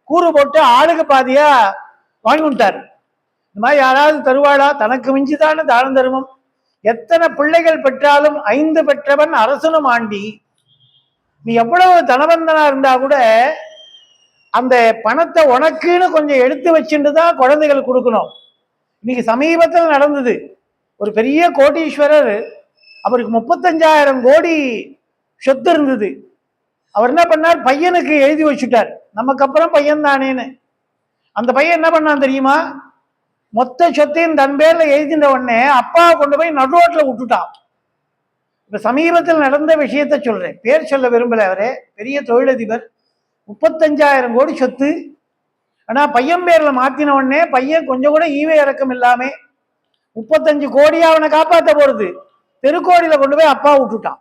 கூறு போட்டு ஆளுக்கு பாதியா வாங்கிட்டார். இந்த மாதிரி யாராவது தருவாளா? தனக்கு மிஞ்சிதான தான தர்மம். எத்தனை பிள்ளைகள் பெற்றாலும் 5 பெற்றவன் அரசனும் ஆண்டி. நீ எவ்வளவு தனவந்தனா இருந்தா கூட அந்த பணத்தை உனக்குன்னு கொஞ்சம் எடுத்து வச்சுட்டு தான் குழந்தைகள் கொடுக்கணும். இன்னைக்கு சமீபத்தில் நடந்தது, ஒரு பெரிய கோடீஸ்வரர், அவருக்கு 35,000 கோடி சொத்து இருந்தது. அவர் என்ன பண்ணார், பையனுக்கு எழுதி வச்சுட்டார், நமக்கு அப்புறம் பையன் தானேன்னு. அந்த பையன் என்ன பண்ணான் தெரியுமா, மொத்த சொத்தையும் தன் பேர்ல எழுதின உடனே அப்பாவை கொண்டு போய் நடுரோட்ல விட்டுட்டான். இப்ப சமீபத்தில் நடந்த விஷயத்த சொல்றேன், பேர் சொல்ல விரும்பல. அவரே பெரிய தொழிலதிபர், 35,000 கோடி சொத்து. ஆனா பையன் பேர்ல மாத்தின உடனே பையன் கொஞ்சம் கூட ஈவே இறக்கம் இல்லாம 35 கோடியா அவனை காப்பாற்ற போறது தெருக்கோடியில கொண்டு போய் அப்பா விட்டுட்டான்.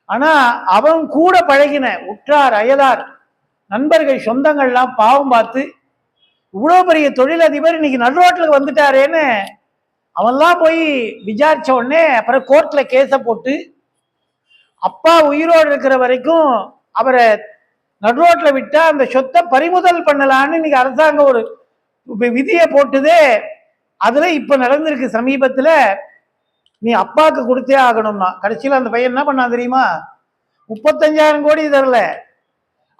ஆனா அவன் கூட பழகின உற்றார் அயலார் நண்பர்கள் சொந்தங்கள்லாம் பாவம் பார்த்து, இவ்வளவு பெரிய தொழிலதிபர் இன்னைக்கு நடுரோட்டில் வந்துட்டாரேன்னு அவன்லாம் போய் விசாரிச்ச உடனே அப்புறம் கோர்ட்ல கேஸ போட்டு அப்பா உயிரோடு இருக்கிற வரைக்கும் அவரை நடுரோட்ல விட்டா அந்த சொத்தை பறிமுதல் பண்ணலான்னு இன்னைக்கு அரசாங்கம் ஒரு விதியை போட்டுதே. அதுல இப்ப நடந்திருக்கு சமீபத்துல, நீ அப்பாவுக்கு கொடுத்தே ஆகணும்னா. கடைசியில் அந்த பையன் என்ன பண்ணா தெரியுமா? 35,000 கோடி தரல,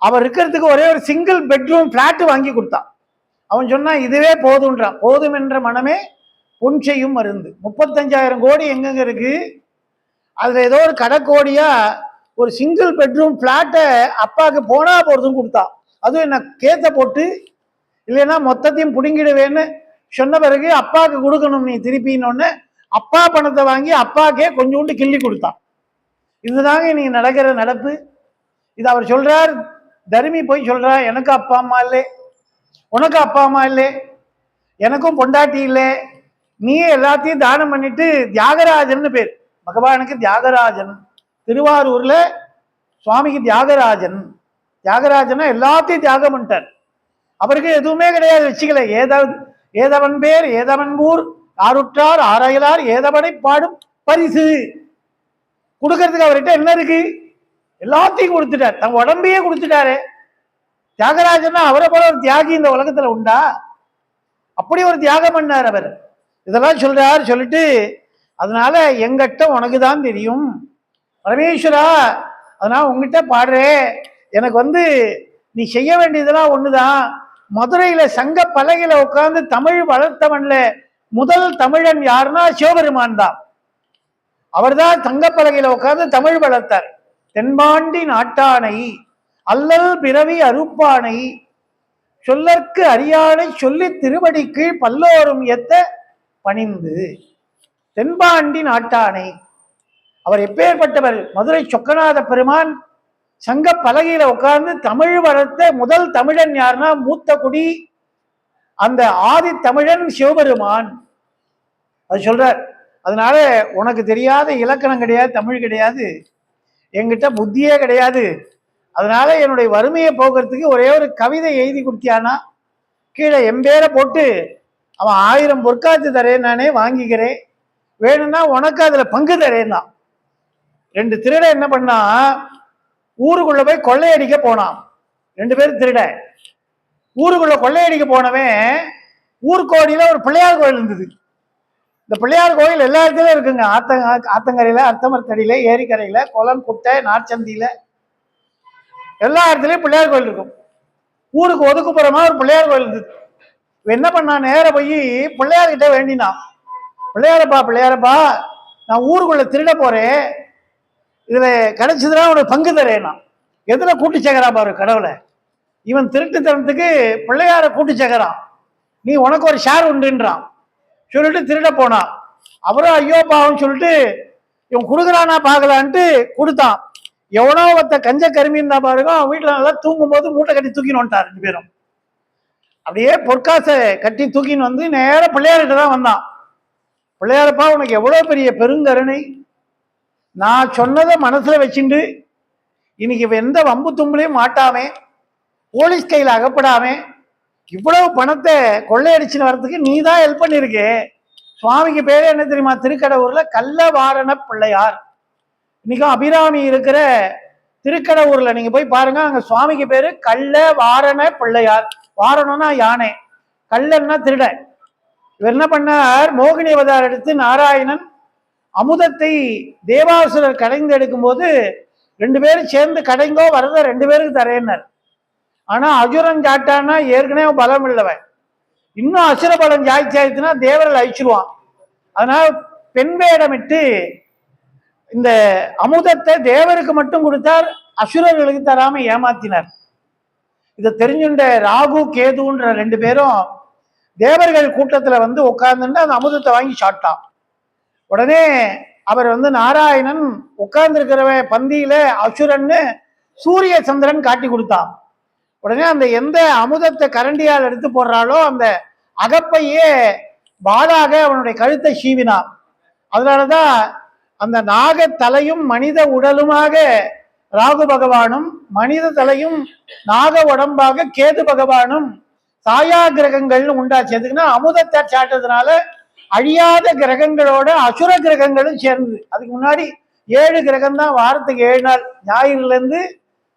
அவர் இருக்கிறதுக்கு ஒரே ஒரு சிங்கிள் பெட்ரூம் பிளாட் வாங்கி கொடுத்தான். அவன் சொன்னா இதுவே போதுன்றான். போதும் என்ற மனமே பொன் செய்யும் மருந்து. 35,000 கோடி எங்கெங்க இருக்கு? அதுல ஏதோ ஒரு கடைக்கோடியா ஒரு சிங்கிள் பெட்ரூம் பிளாட்டை அப்பாவுக்கு போனா போறதும் கொடுத்தான். அதுவும் என்ன கேத்த போட்டு, இல்லைன்னா மொத்தத்தையும் புடுங்கிடுவேன்னு சொன்ன பிறகு அப்பாவுக்கு கொடுக்கணும் நீ திருப்பின்னு அப்பா பணத்தை வாங்கி அப்பாக்கே கொஞ்சோண்டு கிள்ளி கொடுத்தான். இதுதாங்க நீ நடக்கிற நடப்பு. இது அவர் சொல்றார், தர்மி போய் சொல்றா, எனக்கு அப்பா அம்மா இல்லை, உனக்கு அப்பா அம்மா இல்லை, எனக்கும் பொண்டாட்டி இல்லை, நீயே எல்லாத்தையும் தானம் பண்ணிட்டு தியாகராஜன் பேர். பகவானுக்கு தியாகராஜன். திருவாரூர்ல சுவாமிக்கு தியாகராஜன். தியாகராஜனா எல்லாத்தையும் தியாகம் பண்ணிட்டார். அவருக்கு எதுவுமே கிடையாது, வச்சுக்கல. ஏதாவது ஏதவன் பேர் ஏதவன் ஊர் ஆருற்றார் ஆராயலார் ஏதவனை பாடும் பரிசு. கொடுக்கறதுக்கு அவர்கிட்ட என்ன இருக்கு? எல்லாத்தையும் கொடுத்துட்டார், தன் உடம்பையே கொடுத்துட்டாரு. தியாகராஜன்னா அவரை போல ஒரு தியாகி இந்த உலகத்துல உண்டா? அப்படி ஒரு தியாகம் பண்ணார் அவர். இதெல்லாம் சொல்றார். சொல்லிட்டு அதனால எங்கிட்ட உனக்கு தான் தெரியும் பரமேஸ்வரா, அதனால உங்ககிட்ட பாடுறேன். எனக்கு நீ செய்ய வேண்டியதெல்லாம் ஒண்ணுதான். மதுரையில சங்க பலகையில உட்கார்ந்து தமிழ் வளர்த்தவன்ல முதல் தமிழன் யாருன்னா சிவபெருமான் தான். அவர் தான் தங்க பலகையில உட்கார்ந்து தமிழ் வளர்த்தார். தென்பாண்டி நாட்டானை அல்லல் பிறவி அறுப்பானை சொல்லற்கு அரியானை சொல்லி திருவடி கீழ் பல்லோரும் எத்த பணிந்து. தென்பாண்டி நாட்டானை அவர் எப்பேற்பட்டவர்? மதுரை சொக்கநாத பெருமான் சங்க பலகையில உட்கார்ந்து தமிழ் வளர்த்த முதல் தமிழன் யாருன்னா மூத்த குடி அந்த ஆதி தமிழன் சிவபெருமான். அது சொல்றார். அதனால உனக்கு தெரியாத இலக்கணம் கிடையாது, தமிழ் கிடையாது, என்கிட்ட புத்தியே கிடையாது. அதனால என்னுடைய வறுமையை போக்குறதுக்கு ஒரே ஒரு கவிதை எழுதி கொடுத்தியானா கீழே எம்பேரை போட்டு அவன் 1000 பொற்காத்து தரேன், நானே வாங்கிக்கிறேன், வேணும்னா உனக்கு அதுல பங்கு தரேன்னா. 2 திருட என்ன பண்ணா, ஊருக்குள்ள போய் கொள்ளையடிக்க போனான். 2 பேரும் திருட ஊருக்குள்ள கொள்ளையடிக்க போனவன் ஊர்கோடியில ஒரு பிள்ளையார் கோயில் இருந்தது. இந்த பிள்ளையார் கோயில் எல்லா இடத்துலயும் இருக்குங்க. ஆத்தங்கரையில, அர்த்தமரத்தடியில, ஏரிக்கரையில, குளம், குட்டை, நார்ச்சந்தியில எல்லா இடத்துலயும் பிள்ளையார் கோயில் இருக்கும். ஊருக்கு ஒதுக்குப்புறமா ஒரு பிள்ளையார் கோயில் இருந்தது. என்ன பண்ணா, நேர போய் பிள்ளையார்கிட்ட வேண்டினான், பிள்ளையாரப்பா நான் ஊருக்குள்ள திருட போறேன், இதுல கிடைச்சதுன்னா உனக்கு பங்கு தரேன்னா. எதுல கூட்டு சேகரா பாரு கடவுளை. இவன் திருட்டுத்தனத்துக்கு பிள்ளையார கூட்டு சேகரான், நீ உனக்கு ஒரு ஷேர் உண்டுன்றான். சொல்லிட்டு திருட போனான். அப்புறம் ஐயோ பாவம் சொல்லிட்டு இவன் கொடுக்குறானா பார்க்கலான்ட்டு கொடுத்தான். எவனோ ஒருத்த கஞ்ச கருமின்னா பாருங்க, அவன் வீட்டுல நல்லா தூங்கும் போது மூட்டை கட்டி தூக்கின்னு வந்துட்டான். 2 பேரும் அப்படியே பொற்காசை கட்டி தூக்கின்னு நேர பிள்ளையார்கிட்ட தான் வந்தான். பிள்ளையாரப்பா உனக்கு எவ்வளவு பெரிய பெருங்கருணை, நான் சொன்னதை மனசுல வச்சுண்டு இன்னைக்கு எந்த வம்பு தும்புலையும் மாட்டாமே, போலீஸ் கையில் அகப்படாமே, இவ்வளவு பணத்தை கொள்ளையடிச்சுன்னு வர்றதுக்கு நீ தான் ஹெல்ப் பண்ணிருக்கே. சுவாமிக்கு பேரு என்ன தெரியுமா? திருக்கடவுர்ல கள்ளவாரண பிள்ளையார். இன்னைக்கும் அபிராமி இருக்கிற திருக்கடவுர்ல நீங்க போய் பாருங்க, அங்க சுவாமிக்கு பேரு கள்ளவாரண பிள்ளையார். வாரணம்னா யானை, கள்ளன்னா திருட. இவர் என்ன பண்ணார், மோகினி அவதாரம் எடுத்து நாராயணன் அமுதத்தை தேவாசுரர் கடைந்து எடுக்கும் போது 2 பேரும் சேர்ந்து கடைங்கோ வரத 2 பேருக்கு தரேன்னார். ஆனா அசுரன் சாட்டான்னா ஏற்கனவே பலம் இல்லவன், இன்னும் அசுர பலம் ஜாய்ச்சாயிடுச்சுன்னா தேவர்கள் அழிச்சிருவான். அதனால பெண் வேடமிட்டு இந்த அமுதத்தை தேவருக்கு மட்டும் கொடுத்தார், அசுரர்களுக்கு தராம ஏமாத்தினார். இதை தெரிஞ்சுட்ட ராகு கேதுன்ற 2 பேரும் தேவர்கள் கூட்டத்துல உட்கார்ந்துட்டு அந்த அமுதத்தை வாங்கி சாப்பிட்டான். உடனே அவர் நாராயணன் உட்கார்ந்து இருக்கிறவ பந்தியில அசுரன்னு சூரிய சந்திரன் காட்டி கொடுத்தான். உடனே அந்த எந்த அமுதத்தை கரண்டியால் எடுத்து போடுறாளோ அந்த அகப்பையே வாளாக அவனுடைய கழுத்தை சீவினான். அதனாலதான் அந்த நாக தலையும் மனித உடலுமாக ராகு பகவானும், மனித தலையும் நாக உடம்பாக கேது பகவானும் சாயா கிரகங்கள்னு உண்டாச்சு. எதுக்குன்னா அமுதத்தை சாட்டதுனால அழியாத கிரகங்களோட அசுர கிரகங்களும் சேர்ந்து. அதுக்கு முன்னாடி 7 கிரகம் தான், வாரத்துக்கு 7 நாள், ஞாயிறுல இருந்து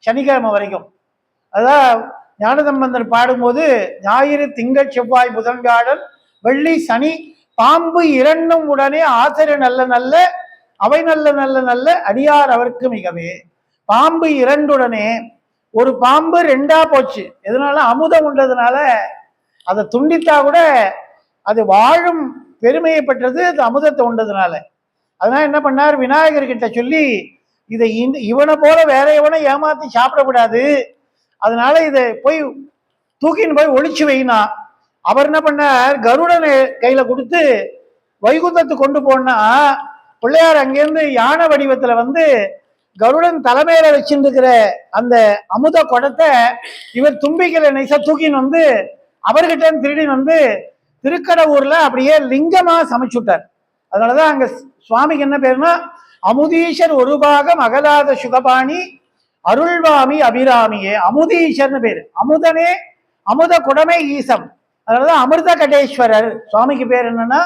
சனிக்கிழமை வரைக்கும். அதான் ஞானசம்பந்தர் பாடும்போது ஞாயிறு திங்கள் செவ்வாய் புதன் வியாழன் வெள்ளி சனி பாம்பு இரண்டும் உடனே ஆசிரியர் நல்ல நல்ல அவை நல்ல நல்ல நல்ல அடியார் அவருக்கு மிகவே. பாம்பு இரண்டுடனே, ஒரு பாம்பு ரெண்டா போச்சு. எதனால? அமுதம் உண்டதுனால. அதை துண்டித்தா கூட அது வாழும் பெருமையை பெற்றது, அது அமுதத்தை உண்டதுனால. அதனால என்ன பண்ணார், விநாயகர்கிட்ட சொல்லி இதை இவனை போல வேற எவனை ஏமாத்தி சாப்பிடக்கூடாது, அதனால இதை போய் தூக்கின்னு போய் ஒளிச்சு வைனா. அவர் என்ன பண்ணார், கருடனை கையில கொடுத்து வைகுந்தத்துக்கு கொண்டு போனா, பிள்ளையார் அங்கேருந்து யானை வடிவத்துல வந்து கருடன் தலைமையில வச்சிருக்கிற அந்த அமுத குடத்தை இவர் தும்பிக்கையில நைசா தூக்கின்னு வந்து அவர்கிட்ட திருடின்னு வந்து திருக்கடவுர்ல அப்படியே லிங்கமா சமைச்சுட்டார். அதனாலதான் அங்க சுவாமிக்கு என்ன பேருனா, அமுதீஷர் ஒரு பாகம் அகலாத சுகபாணி அருள்வாமி அபிராமியே. அமுதீஷர்னு பேரு. அமுதனே, அமுத குடமே ஈசம். அதனாலதான் அமிர்த கடேஸ்வரர் சுவாமிக்கு பேர். என்னன்னா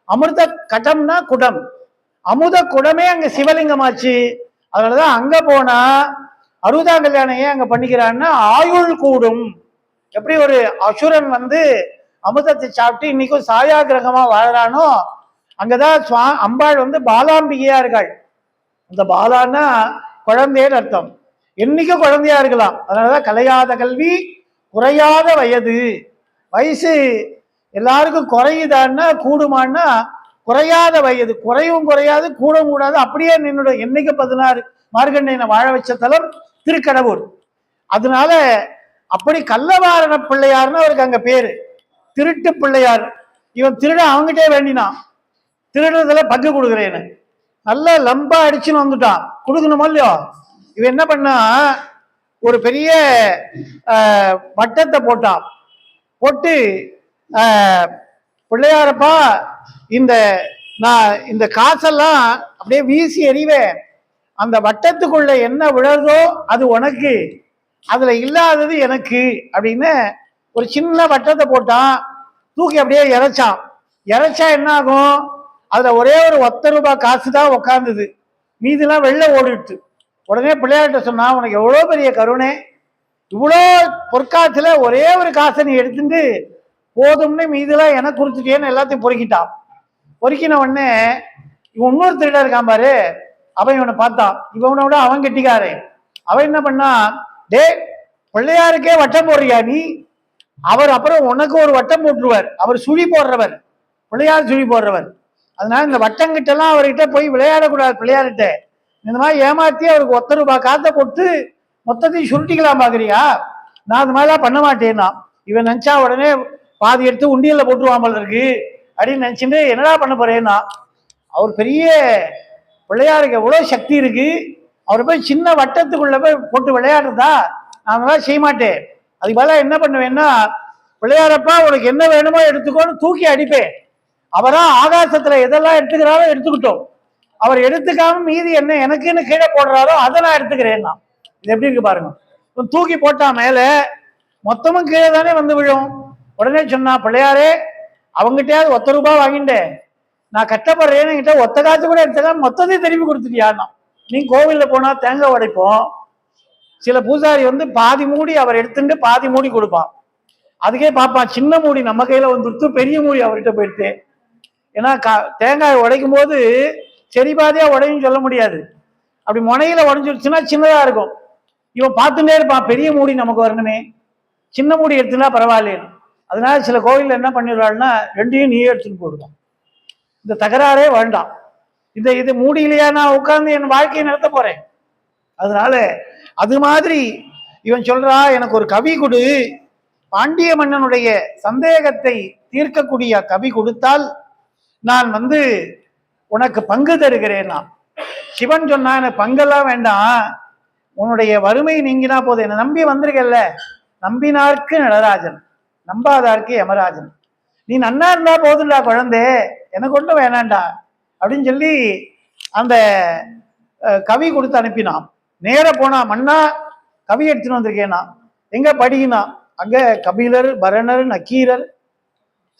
அமிர்த கடம்னா குடம், அமுத குடமே அங்க சிவலிங்கமாச்சு. அதனாலதான் அங்க போனா அறுபதாம் கல்யாணம் ஏன் அங்க பண்ணிக்கிறான்னா ஆயுள் கூடும். எப்படி ஒரு அசுரன் வந்து அமுதத்தை சாப்பிட்டு இன்னைக்கும் சாயா கிரகமா வாழறானோ, அங்கதான் அம்பாள் வந்து பாலாம்பிகையா இருக்காள். இந்த பாலான்னா குழந்தைன்னு அர்த்தம். என்னைக்கும் குழந்தையா இருக்கலாம். அதனாலதான் கலையாத கல்வி குறையாத வயது. வயசு எல்லாருக்கும் குறையுதான்னா கூடுமான்னா குறையாத வயது. குறையும் குறையாது, கூடவும் கூடாது, அப்படியே நின்னுட. என்னைக்கு 16 மார்கண்டையனை வாழ வச்ச தலம் திருக்கடவுர். அதனால அப்படி கள்ளவாரண பிள்ளையார்னு அவருக்கு அங்க பேரு. திருட்டு பிள்ளையார். இவன் திருட அவங்ககிட்டே வேண்டினான், திருடுறதுல பங்கு கொடுக்குறேன்னு. நல்லா லம்பா அடிச்சுன்னு வந்துட்டான், கொடுக்கணுமோ இல்லையோ. இவன் என்ன பண்ணா, ஒரு பெரிய வட்டத்தை போட்டான். போட்டு பிள்ளையாரப்பா, நான் இந்த காசெல்லாம் அப்படியே வீசி எறிவேன், அந்த வட்டத்துக்குள்ள என்ன விழறதோ அது உனக்கு, அதுல இல்லாதது எனக்கு அப்படின்னு ஒரு சின்ன வட்டத்தை போட்டான். தூக்கி அப்படியே இறைச்சான். இறைச்சா என்ன ஆகும், அதுல ஒரே ஒரு ₹1 காசு தான் உக்காந்துது, மீதெல்லாம் வெளில ஓடிட்டு. உடனே பிள்ளையார்கிட்ட சொன்னா, உனக்கு எவ்வளோ பெரிய கருணை, இவ்வளோ பொற்காசுல ஒரே ஒரு காசை நீ எடுத்துட்டு போதும்னு மீதெல்லாம் எனக்கு கொடுத்துட்டேன்னு எல்லாத்தையும் பொறுக்கிட்டான். பொறுக்கின உடனே இவன் இன்னொரு திருடா இருக்கான் பாரு, அவன் இவனை பார்த்தான். இவனை விட அவன் கெட்டிக்காரன். அவன் என்ன பண்ணா, டே பிள்ளையாருக்கே வட்டம் போடுறியா நீ, அவர் அப்புறம் உனக்கு ஒரு வட்டம் போட்டுருவார், அவர் சுழி போடுறவர், பிள்ளையார் சுழி போடுறவர். அதனால இந்த வட்டங்கிட்ட எல்லாம் அவர்கிட்ட போய் விளையாடக்கூடாது. பிள்ளையார்கிட்ட இந்த மாதிரி ஏமாத்தி அவருக்கு ₹1 காசை கொடுத்து மொத்தத்தையும் சுருட்டிக்கலாம் பாக்குறியா, நான் அது மாதிரிலாம் பண்ண மாட்டேன்னா. இவன் நினைச்சா உடனே பாதி எடுத்து உண்டியல்ல போட்டுருவான் போல இருக்கு அப்படின்னு நினைச்சுட்டு, என்னடா பண்ண போறேன்னா, அவர் பெரிய பிள்ளையாருக்கு எவ்வளவு சக்தி இருக்கு, அவர் போய் சின்ன வட்டத்துக்குள்ள போய் போட்டு விளையாடுறதா, நாங்களாம் செய்ய மாட்டேன். அதுக்கு பதிலாக என்ன பண்ணுவேன்னா, பிள்ளையாரப்பா உனக்கு என்ன வேணுமோ எடுத்துக்கோன்னு தூக்கி அடிப்பேன். அவரா ஆகாசத்துல எதெல்லாம் எடுத்துக்கிறாரோ எடுத்துக்கிட்டோம், அவர் எடுத்துக்காம மீதி என்ன எனக்குன்னு கீழே போடுறாரோ அதை நான் எடுத்துக்கிறேன்னா. இது எப்படி இருக்கு பாருங்க. தூக்கி போட்டா மேல மொத்தமும் கீழே தானே வந்து விழும். உடனே சொன்னா, பிள்ளையாரே அவங்ககிட்டயாவது ₹1 வாங்கிட்டேன், நான் கஷ்டப்படுறேன்னு கிட்ட ஒத்த காசு கூட எடுத்துக்காம மொத்தத்தையும் திரும்பி கொடுத்துட்டியான்னா. நீ கோவில்ல போனா தேங்காய் உடைப்போம், சில பூசாரி வந்து பாதி மூடி அவர் எடுத்துட்டு பாதி மூடி கொடுப்பான். அதுக்கே பார்ப்பான், சின்ன மூடி நம்ம கையில வந்துடுத்து, பெரிய மூடி அவர்கிட்ட போயிடுத்து. ஏன்னா தேங்காய் உடைக்கும் போது சரி பாதியா உடையும் சொல்ல முடியாது. அப்படி முனையில உடஞ்சிருச்சுன்னா சின்னதா இருக்கும். இவன் பார்த்துட்டே இருப்பான், பெரிய மூடி நமக்கு வரணுமே, சின்ன மூடி எடுத்துனா பரவாயில்லைன்னு. அதனால சில கோவில்ல என்ன பண்ணிடுறாள்னா, ரெண்டையும் நீயே எடுத்துன்னு போடுவான். இந்த தகராறே வேண்டாம், இது மூடியிலையா நான் உட்கார்ந்து என் வாழ்க்கையை நடத்த போறேன். அதனால அது மாதிரி இவன் சொல்றா, எனக்கு ஒரு கவி கொடு, பாண்டிய மன்னனுடைய சந்தேகத்தை தீர்க்கக்கூடிய கவி கொடுத்தால் நான் வந்து உனக்கு பங்கு தருகிறேன்னா. சிவன் சொன்னா, எனக்கு பங்கெல்லாம் வேண்டாம், உன்னுடைய வறுமை நீங்கினா போதும், என்னை நம்பி வந்திருக்கல்ல, நம்பினார்க்கு நடராஜன், நம்பாதார்க்கு யமராஜன், நீ நன்னா இருந்தா போதும்டா குழந்தை, எனக்கு ஒன்றும் வேணாண்டா அப்படின்னு சொல்லி அந்த கவி கொடுத்து அனுப்பினான். நேர போனா, மன்னா கவி எடுத்துன்னு வந்திருக்கேனா, எங்க படிக்கினா, அங்க கபிலர், பரணர், நக்கீரர்,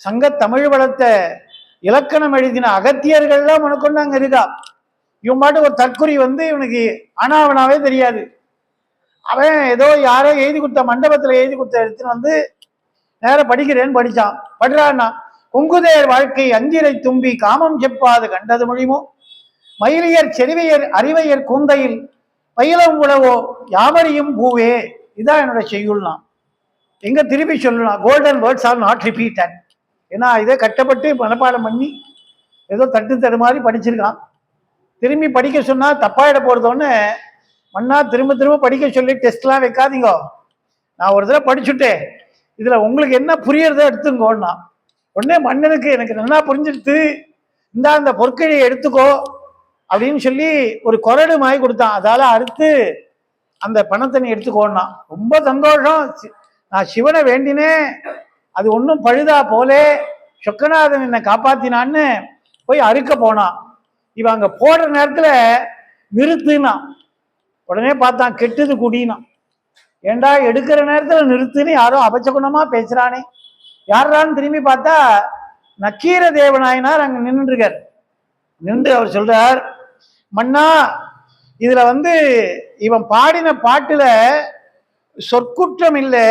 சங்க தமிழ் வளர்த்த இலக்கணம் எழுதின அகத்தியர்கள்லாம் உனக்கு ஒன்று அங்க இருக்கா. இவன் பாட்டு ஒரு தற்குறி வந்து இவனுக்கு ஆனாவனாவே தெரியாது. அவன் ஏதோ யாரோ எழுதி கொடுத்த மண்டபத்தில் எழுதி கொடுத்த எடுத்துன்னு வந்து நேரம் படிக்கிறேன்னு படித்தான். படுறான்னா, கொங்குதேர் வாழ்க்கை அஞ்சிரை தும்பி காமம் செப்பாது கண்டது மொழிமோ மயிலியர் செறிவையர் அறிவையர் கூந்தையில் பயிலம் உழவோ யாவரையும் பூவே. இதான் என்னோட செய்யுள்லாம். எங்க திருப்பி சொல்லலாம், golden words R not repeated. ஏன்னா இதை கட்டப்பட்டு மனப்பாடம் பண்ணி ஏதோ தட்டு மாதிரி படிச்சிருக்கான். திரும்பி படிக்க சொன்னா தப்பாயிட போறதோன்னு மண்ணா திரும்ப திரும்ப படிக்க சொல்லி டெஸ்ட்லாம் வைக்காதீங்க. நான் ஒரு தடவை படிச்சுட்டேன், இதுல உங்களுக்கு என்ன புரியறதோ எடுத்துங்கோன்னா உடனே மன்னனுக்கு எனக்கு நல்லா புரிஞ்சிடுத்து, இந்தா அந்த பொற்கையை எடுத்துக்கோ அப்படின்னு சொல்லி ஒரு கொரடு மாய் கொடுத்தான். அதால அறுத்து அந்த பணத்தை நீ எடுத்துக்கோன்னா ரொம்ப சந்தோஷம். நான் சிவனை வேண்டினேன், அது ஒன்றும் பழுதா போலே, சொக்கநாதன் என்னை காப்பாத்தினான்னு போய் அறுக்க போனான். இவன் அங்க போடுற நேரத்துல நிறுத்துனா உடனே பார்த்தான், கெட்டது குடினா. ஏண்டா எடுக்கிற நேரத்துல நிறுத்துன்னு யாரோ அபச்சகுணமா பேசுறானே, யாரான்னு திரும்பி பார்த்தா நக்கீர தேவநாயனார் அங்க நின்று இருக்கார். நின்று அவர் சொல்றார், மன்னா இதுல இவன் பாடின பாட்டுல சொற்குற்றம் இல்லை,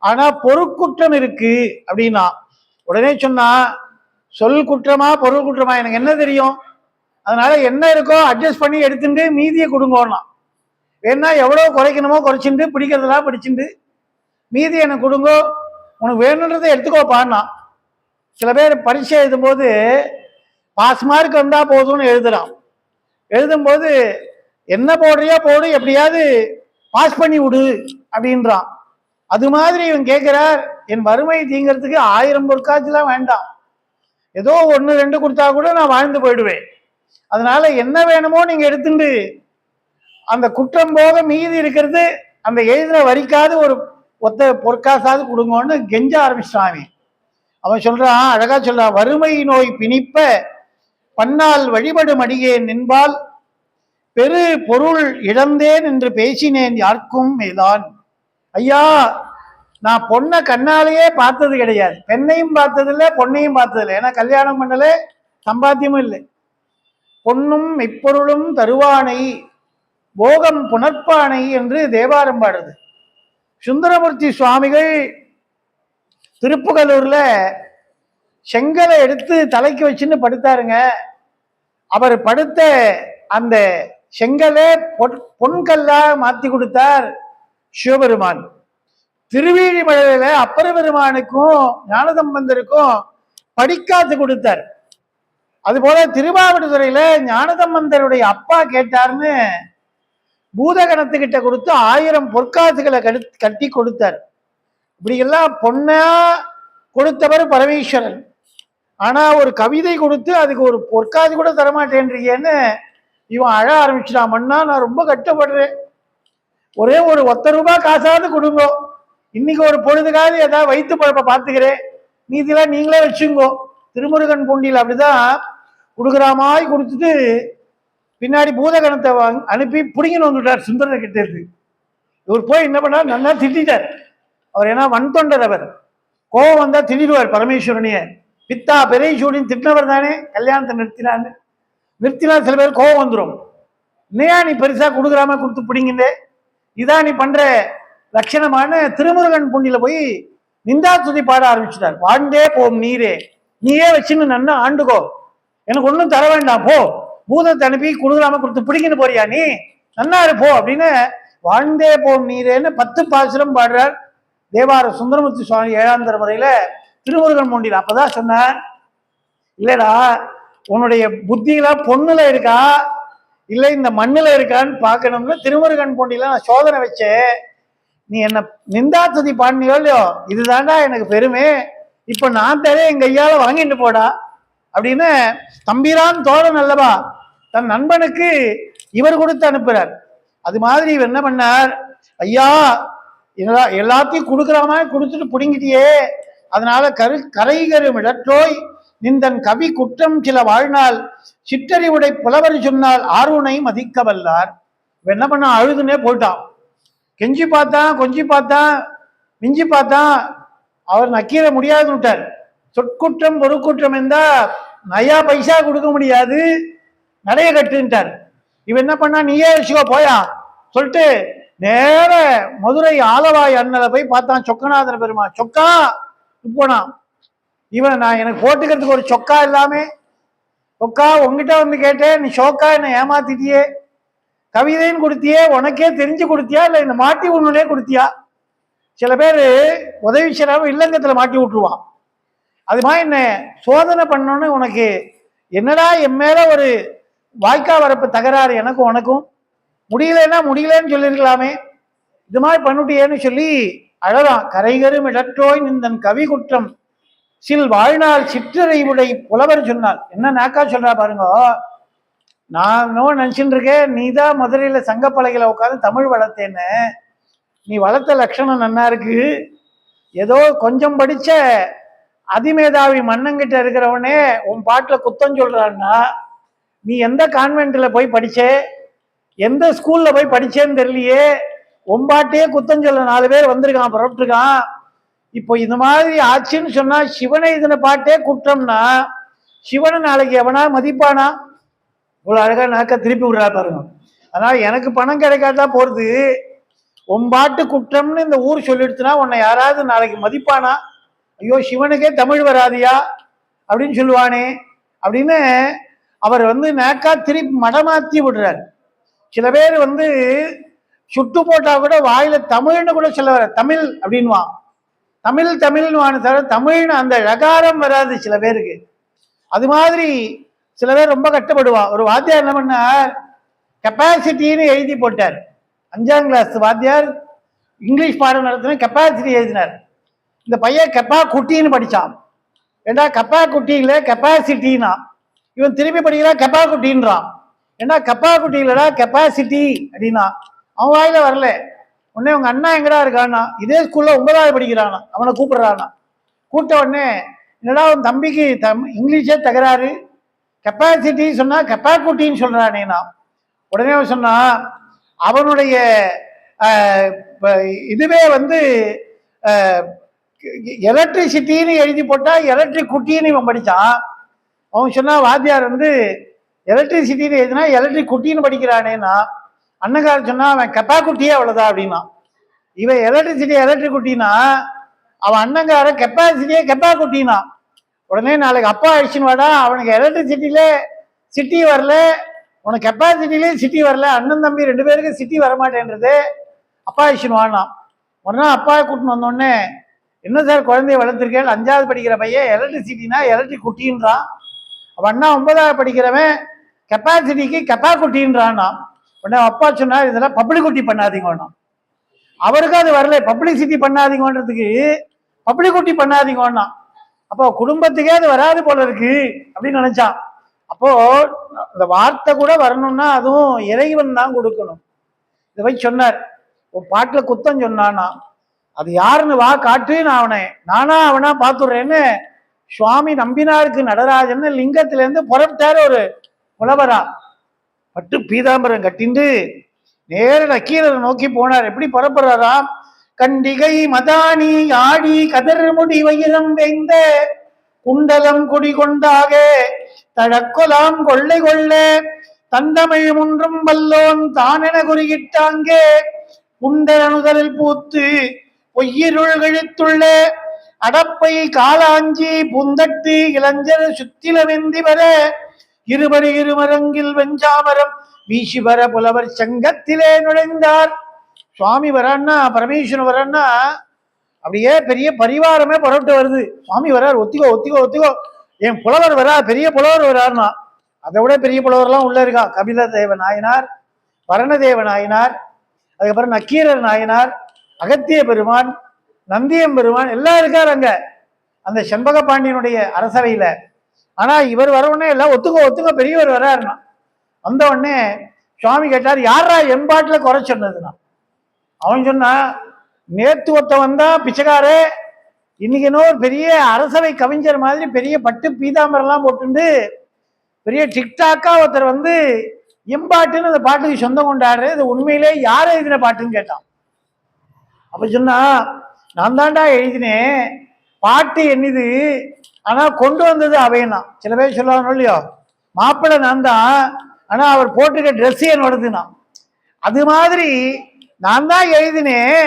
ஆனா பொருட்குற்றம் இருக்கு அப்படின்னா. உடனே சொன்னா, சொல் குற்றமா பொருள் குற்றமா எனக்கு என்ன தெரியும், அதனால என்ன இருக்கோ அட்ஜஸ்ட் பண்ணி எடுத்துட்டு மீதியை கொடுங்கோன்னா. வேணா எவ்வளவு குறைக்கணுமோ குறைச்சிட்டு பிடிக்கிறதெல்லாம் பிடிச்சிட்டு மீதி எனக்கு கொடுங்கோ, உனக்கு வேணுன்றதை எடுத்துக்கோப்பான்னா. சில பேர் பரீட்சை எழுதும்போது பாஸ் மார்க் வந்தா போதும்னு எழுதுறான். எழுதும்போது என்ன போடுறியா போடு, எப்படியாவது பாஸ் பண்ணி விடு அப்படின்றான். அது மாதிரி இவன் கேட்கிறார், என் வறுமை தீங்கிறதுக்கு 1000 பொற்காட்சிலாம் வேண்டாம், ஏதோ 1 2 கொடுத்தா கூட நான் வாழ்ந்து போயிடுவேன். அதனால என்ன வேணுமோ நீங்க எடுத்துட்டு அந்த குற்றம் போக மீதி இருக்கிறது அந்த எழுதுற வரிக்காது ஒரு ஒத்த பொற்காசாவது கொடுங்கன்னு கெஞ்ச ஆரம்பிச்சான். அவன் சொல்றான், அழகா சொல்றான், வறுமை நோய் பிணிப்ப பன்னால் வழிபடும் அடியேன் நின்பால் பெரு பொருள் இழந்தேன் என்று பேசினேன் யாருக்கும் மேதான். ஐயா, நான் பொண்ணை கண்ணாலேயே பார்த்தது கிடையாது, பெண்ணையும் பார்த்ததில்லை பொண்ணையும் பார்த்ததில்லை, ஏன்னா கல்யாணம் பண்ணல, சம்பாத்தியமும் இல்லை. பொன்னும் மெய்ப்பொருளும் தருவானை போகம் புனர்ப்பானை என்று தேவாரம் பாடுறது. சுந்தரமூர்த்தி சுவாமிகள் திருப்புகலூர்ல செங்கலை எடுத்து தலைக்கு வச்சுன்னு படுத்தாருங்க. அவர் படுத்த அந்த செங்கலை பொன்கல்லா மாத்தி கொடுத்தார் சிவபெருமான். திருவீழிமலையில அப்பர பெருமானுக்கும் ஞானசம்பந்தருக்கும் படிக்காத்து கொடுத்தார். அதுபோல திருவாவடுதுறையில ஞானசம்பந்தருடைய அப்பா கேட்டார்னு பூதகணத்துக்கிட்ட கொடுத்து 1000 பொற்காசுகளை கட்டி கொடுத்தார். இப்படியெல்லாம் பொண்ணா கொடுத்தவர் பரமேஸ்வரன். ஆனா ஒரு கவிதை கொடுத்து அதுக்கு ஒரு பொற்காசு கூட தரமாட்டேன்றீங்கன்னு இவன் அழ ஆரம்பிச்சிட்டான். மண்ணா, நான் ரொம்ப கஷ்டப்படுறேன், ஒரே ஒரு ₹1 காசாவது கொடுங்கோ, இன்னைக்கு ஒரு பொழுதுக்காவது ஏதாவது வைத்து பழப்ப பார்த்துக்கிறேன், மீதிலாம் நீங்களே வச்சுங்கோ. திருமுருகன் பூண்டியில் அப்படிதான் கொடுக்குறாமாய் கொடுத்துட்டு பின்னாடி பூதகணத்தை அனுப்பி பிடிங்கின்னு வந்துட்டார் சுந்தரர் கிட்ட இருந்து. இவர் போய் என்ன பண்ணார், நல்லா திட்டார். அவர் ஏன்னா வன் தொண்டர், அவர் கோபம் வந்தா திட்டிடுவார் பரமேஸ்வரனையே. பித்தா பெரிய சூடின்னு திட்டினவர் தானே கல்யாணத்தை நிறுத்தினான்னு. நிறுத்தினா சில பேர் கோபம் வந்துடும், இன்னையா நீ பெருசா கொடுக்குறாம கொடுத்து பிடிங்கிட்டே, இதான் நீ பண்ற லட்சணமான திருமுருகன் பூண்டியில போய் நிந்தா துதி பாட ஆரம்பிச்சுட்டார். வாழ்ந்தே போம் நீரே, நீயே வச்சுன்னு நன்னா ஆண்டுகோ, எனக்கு ஒன்றும் தர வேண்டாம், போ, பூதத்தை அனுப்பி கொடுக்குறாம கொடுத்து பிடிங்கின்னு போறியா நீ, நன்னா இருப்போ அப்படின்னு வாழ்ந்தே போம் நீரேன்னு 10 பாசுரம் பாடுறார் தேவார சுந்தரமூர்த்தி சுவாமி 7ஆம் தலைமுறையில திருமுருகன் பூண்டியில். அப்பதான் சொன்னார், இல்லடா உன்னுடைய புத்தியெல்லாம் பொண்ணுல இருக்கா இல்லை இந்த மண்ணுல இருக்கான்னு பார்க்கணும்னு திருமுருகன் பூண்டியில நான் சோதனை வச்சேன். நீ என்ன நிந்தா துதி பாடினியோ இல்லையோ, இதுதாண்டா எனக்கு பெருமை, இப்ப நான் தரேன், எங்க ஐயால வாங்கிட்டு போடா அப்படின்னு தம்பிரான் தோழன் அல்லவா தன் நண்பனுக்கு இவர் கொடுத்து அனுப்புறார். அது மாதிரி இவர் என்ன பண்ணார், ஐயா எல்லாத்தையும் கொடுக்குற மாதிரி கொடுத்துட்டு பிடுங்கிட்டியே, அதனால கரைகரும் இடற்றோய் நின்றன் கவி குற்றம் சில வாழ்நாள் சிற்றறிவுடை புலவர் சொன்னால் ஆர்வனை மதிக்க வல்லார். என்ன பண்ண, அழுதுனே போயிட்டான். கெஞ்சி பார்த்தான், கொஞ்சி பார்த்தான், மிஞ்சி பார்த்தான், அவர் நக்கீர முடியாதுன்னு விட்டார். சொற்குற்றம் பொருட்குற்றம் இருந்தா நயா பைசா கொடுக்க முடியாது, நடைய கட்டுன்ட்டார். இவன் என்ன பண்ணா, நீயே வச்சுக்கோ போயா சொல்லிட்டு நேர மதுரை ஆலவாய் அண்ணல போய் பார்த்தான் சொக்கநாதன பெருமான். சொக்கா இப்போனா இவன் நான் எனக்கு போட்டுக்கிறதுக்கு ஒரு சொக்கா இல்லாமே, சொக்கா உங்ககிட்ட வந்து கேட்டேன், நீ ஷோக்கா என்னை ஏமாத்திட்டியே, கவிதைன்னு கொடுத்தியே, உனக்கே தெரிஞ்சு கொடுத்தியா இல்லை இந்த மாட்டி உன்னுடைய கொடுத்தியா? சில பேர் உதவி செய்யாம இல்லங்கத்துல மாட்டி விட்டுருவான். அது மாதிரி என்ன சோதனை பண்ணோன்னு உனக்கு என்னடா என் மேல ஒரு வாய்க்கா வரப்பு தகராறு எனக்கும் உனக்கும், முடியலன்னா முடியலன்னு சொல்லியிருக்கலாமே, இது மாதிரி பண்ணிட்டியேன்னு சொல்லி அழறான். கரைகரும் இடற்றோய் நின்றன் கவி குற்றம் சில் வாழ்நாள் சிற்றறிவுடை புலவர் சொன்னார். என்ன நாக்கா சொல்றா பாருங்க. நான் இன்னும் நினைச்சுட்டு இருக்கேன், நீ தான் மதுரையில சங்கப்பலகையில உட்காந்து தமிழ் வளர்த்தேன்னு. நீ வளர்த்த லட்சணம் நன்னா இருக்கு, ஏதோ கொஞ்சம் படிச்ச அதிமேதாவி மன்னங்கிட்ட இருக்கிறவனே உன் பாட்டுல குத்தம் சொல்றான்னா, நீ எந்த கான்வென்ட்ல போய் படிச்சே, எந்த ஸ்கூல்ல போய் படிச்சேன்னு தெரியலையே, உன் பாட்டையே குத்தம் சொல்ல 4 பேர் வந்திருக்கான், புறப்பட்டுருக்கான். இப்போ இந்த மாதிரி ஆச்சுன்னு சொன்னா சிவனை இதன பாட்டே குற்றம்னா சிவனை நாளைக்கு எவனா மதிப்பானா? இவ்வளவு அழகா நாக்க திருப்பி விடுறா பாருங்க. அதனால எனக்கு பணம் கிடைக்காதா போறது, உன் பாட்டு குற்றம்னு இந்த ஊர் சொல்லிடுச்சுன்னா உன்னை யாராவது நாளைக்கு மதிப்பானா? ஐயோ சிவனுக்கே தமிழ் வராதியா அப்படின்னு சொல்லுவானே அப்படின்னு அவர் நாக்கா திருப்பி மடமாத்தி விடுறார். சில பேர் சுட்டு போட்டா கூட வாயில தமிழ்னு கூட சொல்ல வர, தமிழ் அப்படின்வான், தமிழ் தமிழ்னு தவிர தமிழ்னு அந்த ழகாரம் வராது சில பேருக்கு. அது மாதிரி சில பேர் ரொம்ப கஷ்டப்படுவான். ஒரு வாத்தியார் என்ன பண்ணார், கெப்பாசிட்டின்னு எழுதி போட்டார். 5ஆம் கிளாஸ் வாத்தியார் இங்கிலீஷ் பாடம் நடத்தின கெப்பாசிட்டி எழுதினார். இந்த பையன் கெப்பா குட்டின்னு படிச்சான். ஏண்டா கெப்பா குட்டி இல்லை கெப்பாசிட்டின்னா, இவன் திருப்பி படிக்கிறான் கெப்பா குட்டின்றான். ஏண்டா கெப்பா குட்டி இல்லடா கெப்பாசிட்டி அப்படின்னா. அவன் வாயில வரல. உடனே உங்க அண்ணா எங்கடா இருக்கான்னா, இதே ஸ்கூல்ல 9வது படிக்கிறானா, அவனை கூப்பிடுறானா. கூப்பிட்ட உடனே என்னடா உன் தம்பிக்கு இங்கிலீஷே தகராறு, கெப்பாசிட்டி சொன்னா கெப்பா குட்டின்னு சொல்றானேனா. உடனே அவன் சொன்னா அவனுடைய இதுவே எலக்ட்ரிசிட்டின்னு எழுதி போட்டா எலக்ட்ரிக் குட்டின்னு இவன் படிச்சான். அவன் சொன்னா வாத்தியார் எலக்ட்ரிசிட்டின்னு எழுதினா எலக்ட்ரிக் குட்டின்னு படிக்கிறானேனா. அண்ணங்காரன் சொன்னா அவன் கெப்பா குட்டியே அவ்வளவுதான் அப்படின்னா. இவன் எலக்ட்ரிசிட்டி எலக்ட்ரிக் குட்டினா, அவன் அண்ணங்காரன் கெப்பாசிட்டியே கெப்பா குட்டினா. உடனே நாளைக்கு அப்பா அழிச்சுன்னு வாடா, அவனுக்கு எலக்ட்ரிசிட்டியில சிட்டி வரல, உனக்கு கெப்பாசிட்டிலே சிட்டி வரல, அண்ணன் தம்பி 2 பேருக்கு சிட்டி வரமாட்டேன்றது, அப்பா அழிச்சுன்னு வானா. உடனே அப்பா கூட்டின்னு வந்தோடனே, என்ன சார் குழந்தைய வளர்த்துருக்கேன், 5வது படிக்கிற பையன் எலக்ட்ரிசிட்டினா எலக்ட்ரிக் குட்டின்றான், அவன் அண்ணா 9வது படிக்கிறவன் கெப்பாசிட்டிக்கு கெப்பா குட்டின்றான்னா. உடனே அப்பா சொன்னார், இதெல்லாம் பப்ளிக் குட்டி பண்ணாதீங்கன்னா. அவருக்கும் அது வரல, பப்ளிசிட்டி பண்ணாதீங்கன்றதுக்கு பப்ளிக் குட்டி பண்ணாதீங்கன்னா. அப்போ குடும்பத்துக்கே அது வராது போல இருக்கு அப்படின்னு நினைச்சான். அப்போ இந்த வார்த்தை கூட வரணும்னா அதுவும் இறைவன் தான் கொடுக்கணும். இதை போய் சொன்னார், ஒரு பாட்டுல குத்தம் சொன்னானா, அது யாருன்னு வா காட்டு, நான் நானா அவனா பார்த்துடுறேன்னு சுவாமி நம்பினாருக்கு நடராஜன் லிங்கத்திலேருந்து புறப்பட்டாரு. ஒரு புலவரா பட்டு பீதாம்பரம் கட்டிண்டு நேர நக்கீரரை நோக்கி போனார். எப்படி புறப்படுறாராம், கண்டிகை மதானி ஆடி கதர் முடி வயிரம் வைந்த குண்டலம் குடி கொண்டாக தழக்கொலாம் கொள்ளை கொள்ள தந்தமிழ் முன்றும் வல்லோன் தானென குறியிட்டாங்கே குண்டலனுதலில் பூத்து பொய்யிருள் கழித்துள்ள அடப்பை காலாஞ்சி புந்தட்டு இளைஞர் சுத்திலவெந்தி வர இருமரங்கில் வெஞ்சாமரம் வீசி வர புலவர் சங்கத்திலே நுழைந்தார். சுவாமி வரான்னா, பரமேஸ்வரன் வரான்னா அப்படியே பெரிய பரிவாரமே புறப்பட்டு வருது. சுவாமி வரார், ஒத்திகோ ஒத்திகோ ஒத்திகோ, என் புலவர் வரா, பெரிய புலவர் வராருனா. அதை விட பெரிய புலவர்லாம் உள்ள இருக்கா. கபில தேவ நாயனார், வரணதேவ நாயனார், அதுக்கப்புறம் நக்கீரர் நாயனார், அகத்திய பெருமான், நந்தியம் பெருமான் எல்லாம் இருக்கார் அங்க அந்த செண்பக பாண்டியனுடைய அரசவையில. ஆனா இவர் வரவுடனே எல்லாம் ஒத்துக்கோ ஒத்துக்கோ பெரியவர் வராருனா. வந்த உடனே சுவாமி கேட்டார், யாரா என் பாட்டுல குறை சொன்னதுன்னா. அவன் சொன்னா, நேத்து ஒருத்த வந்தா பிச்சைக்காரு, இன்னைக்கு என்ன ஒரு பெரிய அரசவை கவிஞர் மாதிரி பெரிய பட்டு பீதாம்பரெல்லாம் போட்டு பெரிய டிக்டாக்கா ஒருத்தர் எம்பாட்டுன்னு அந்த பாட்டுக்கு சொந்தம் கொண்டாடுற, இது உண்மையிலே யார எழுதின பாட்டுன்னு கேட்டான். அப்ப சொன்னா, நான் தாண்டா எழுதினேன், பாட்டு என்னது, ஆனா கொண்டு வந்தது அவையனா. சில பேர் சொல்லுவாங்க இல்லையோ, மாப்பிள்ளை நான் தான், ஆனா அவர் போட்டுக்க ட்ரெஸ் என்னோடதுன்னா. அது மாதிரி நான் தான் எழுதினேன்,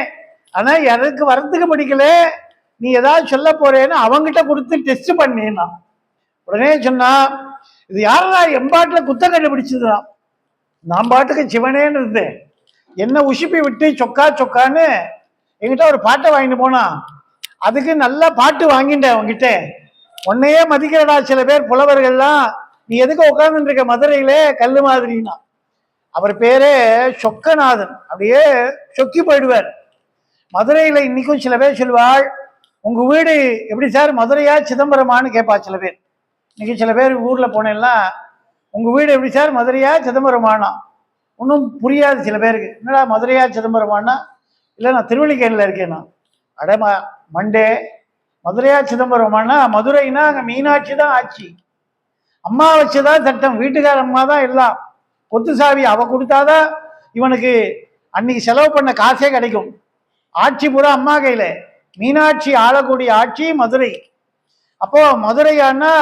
ஆனா எனக்கு வரத்துக்கு பிடிக்கல, நீ ஏதாவது சொல்ல போறேன்னு அவங்கிட்ட கொடுத்து டெஸ்ட் பண்ணேன்னா. உடனே சொன்னா, இது யாரா எம்பாட்டுல குத்தம் கண்டுபிடிச்சதுதான். நான் பாட்டுக்கு சிவனேன்னு இருந்தேன், என்ன உசுப்பி விட்டு சொக்கா சொக்கான்னு என்கிட்ட ஒரு பாட்டை வாங்கிட்டு போனா. அதுக்கு நல்ல பாட்டு வாங்கிட்டேன் அவங்கிட்ட. உன்னையே மதிக்கிறடா சில பேர் புலவர்கள்லாம், நீ எதுக்கு உட்கார்ந்துட்டு இருக்க மதுரையில கல்லு மாதிரின்னா. அவர் பேரே சொக்கநாதன், அப்படியே சொக்கி போயிடுவார். மதுரையில இன்னைக்கும் சில பேர் சொல்லுவாள், உங்க வீடு எப்படி சார், மதுரையா சிதம்பரமான்னு கேட்பா சில பேர். இன்னைக்கு சில பேர் ஊர்ல போனேன்னா, உங்க வீடு எப்படி சார், மதுரையா சிதம்பரமானா. ஒன்றும் புரியாது சில பேருக்கு, என்னடா மதுரையா சிதம்பரமானா. இல்லை நான் திருவள்ளிக்கேணியில் இருக்கேன்னா. அடமா மண்டே, மதுரையா சிதம்பரமானா, மதுரைனா அங்கே மீனாட்சி தான் ஆட்சி, அம்மா வச்சுதான் சட்டம், வீட்டுக்கார அம்மா தான் எல்லாம். கொத்து சாவி அவ கொடுத்தாதான் இவனுக்கு அன்னைக்கு செலவு பண்ண காசே கிடைக்கும். ஆட்சி பூரா அம்மா கையில, மீனாட்சி ஆளக்கூடிய ஆட்சி மதுரை. அப்போ மதுரையானா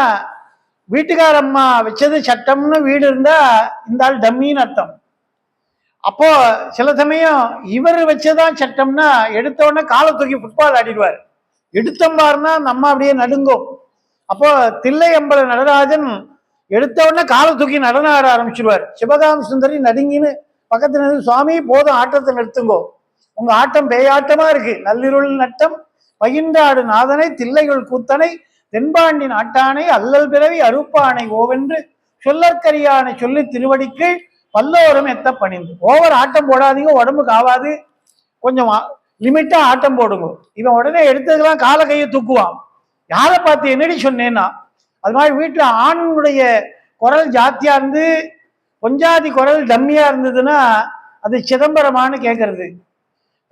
வீட்டுக்கார அம்மா வச்சது சட்டம்னு வீடு இருந்தா இந்த ஆள் டம்மின்னு அர்த்தம். அப்போ சில சமயம் இவர் வச்சதான் சட்டம்னா எடுத்த உடனே காலை தூக்கி ஃபுட்பால் ஆடிடுவார். எடுத்தம்பாருன்னா நம்ம அப்படியே நடுங்கும். அப்போ தில்லையம்பல நடராஜன் எடுத்த உடனே காலை தூக்கி நடனம் ஆட ஆரம்பிச்சிருவார். சிவகாம சுந்தரி நடுங்கின்னு பக்கத்துல இருந்து, சுவாமி போதும் ஆட்டத்தை நிறுத்துங்கோ, உங்க ஆட்டம் பேயாட்டமா இருக்கு, நள்ளிருள் நட்டம் பகின்றாடு நாதனை தில்லைகள் கூத்தனை தென்பாண்டி நாட்டானை அல்லல் பிறவி அறுப்பானை ஓவென்று சொல்லற்கரியானை சொல்லி திருவடிக்கு பல்லோரும் எத்த பணிந்து. ஓவர் ஆட்டம் போடாதீங்க, உடம்புக்கு ஆகாது, கொஞ்சம் லிமிட்டா ஆட்டம் போடுங்க. இவன் உடனே எடுத்ததுக்கெல்லாம் காலை கையை தூக்குவான். யாரை பார்த்து என்னடி சொன்னேன்னா, அது மாதிரி வீட்டுல ஆணுடைய குரல் ஜாத்தியா இருந்து பொஞ்சாதி குரல் டம்மியா இருந்ததுன்னா அது சிதம்பரமானு கேட்கறது.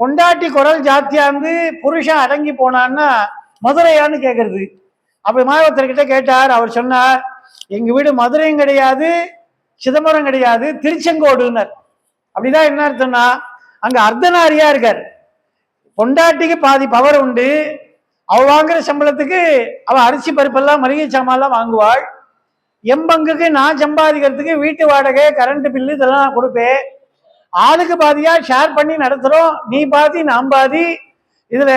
பொண்டாட்டி குரல் ஜாத்தியா இருந்து புருஷன் அடங்கி போனான்னா மதுரையான்னு கேட்கறது. அப்படி மாதிரி ஒருத்தர்கிட்ட கேட்டார். அவர் சொன்னார், எங்க வீடு மதுரையும் கிடையாது சிதம்பரம் கிடையாது, திருச்செங்கோடுனர். அப்படிதான் என்ன அர்த்தம்னா, அங்க அர்த்தநாரியா இருக்கார். பொண்டாட்டிக்கு பாதி பவர் உண்டு, அவ வாங்குற சம்பளத்துக்கு அவ அரிசி பருப்பெல்லாம் மளிகை சாமான்லாம் வாங்குவாள். எம்பங்குக்கு நான் சம்பாதிக்கிறதுக்கு வீட்டு வாடகை கரண்ட் பில்லு இதெல்லாம் நான் கொடுப்பேன். ஆளுக்கு பாதியா ஷேர் பண்ணி நடத்துறோம், நீ பாதி நான் பாதி, இதுல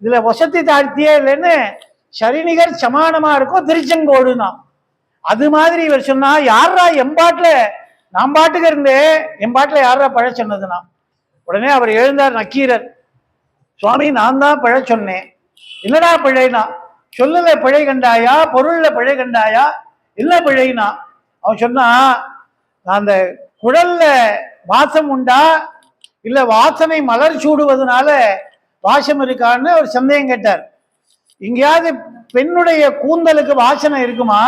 இதுல வசதி தாழ்த்தியே இல்லைன்னு சரிநிகர் சமானமா இருக்கும் திருச்செங்கோடுனா. அது மாதிரி இவர் சொன்னா, யாரா எம்பாட்டுல நான் பாட்டுக்கு இருந்தேன், எம்பாட்டுல யாரா பழ சொன்னதுன்னா. உடனே அவர் எழுந்தார் நக்கீரர், சுவாமி நான் தான் பிழை சொன்னேன். என்னடா பிழைனா, சொல்லல பிழை கண்டாயா, பொருள்ல பிழை கண்டாயா, இல்ல பிழைனா. அவன் சொன்னா, அந்த குழல்ல வாசம் உண்டா இல்ல வாசனை மலர் சூடுவதனால வாசம் இருக்கான்னு ஒரு சந்தேகம் கேட்டார். எங்கேயாவது பெண்ணுடைய கூந்தலுக்கு வாசனை இருக்குமா?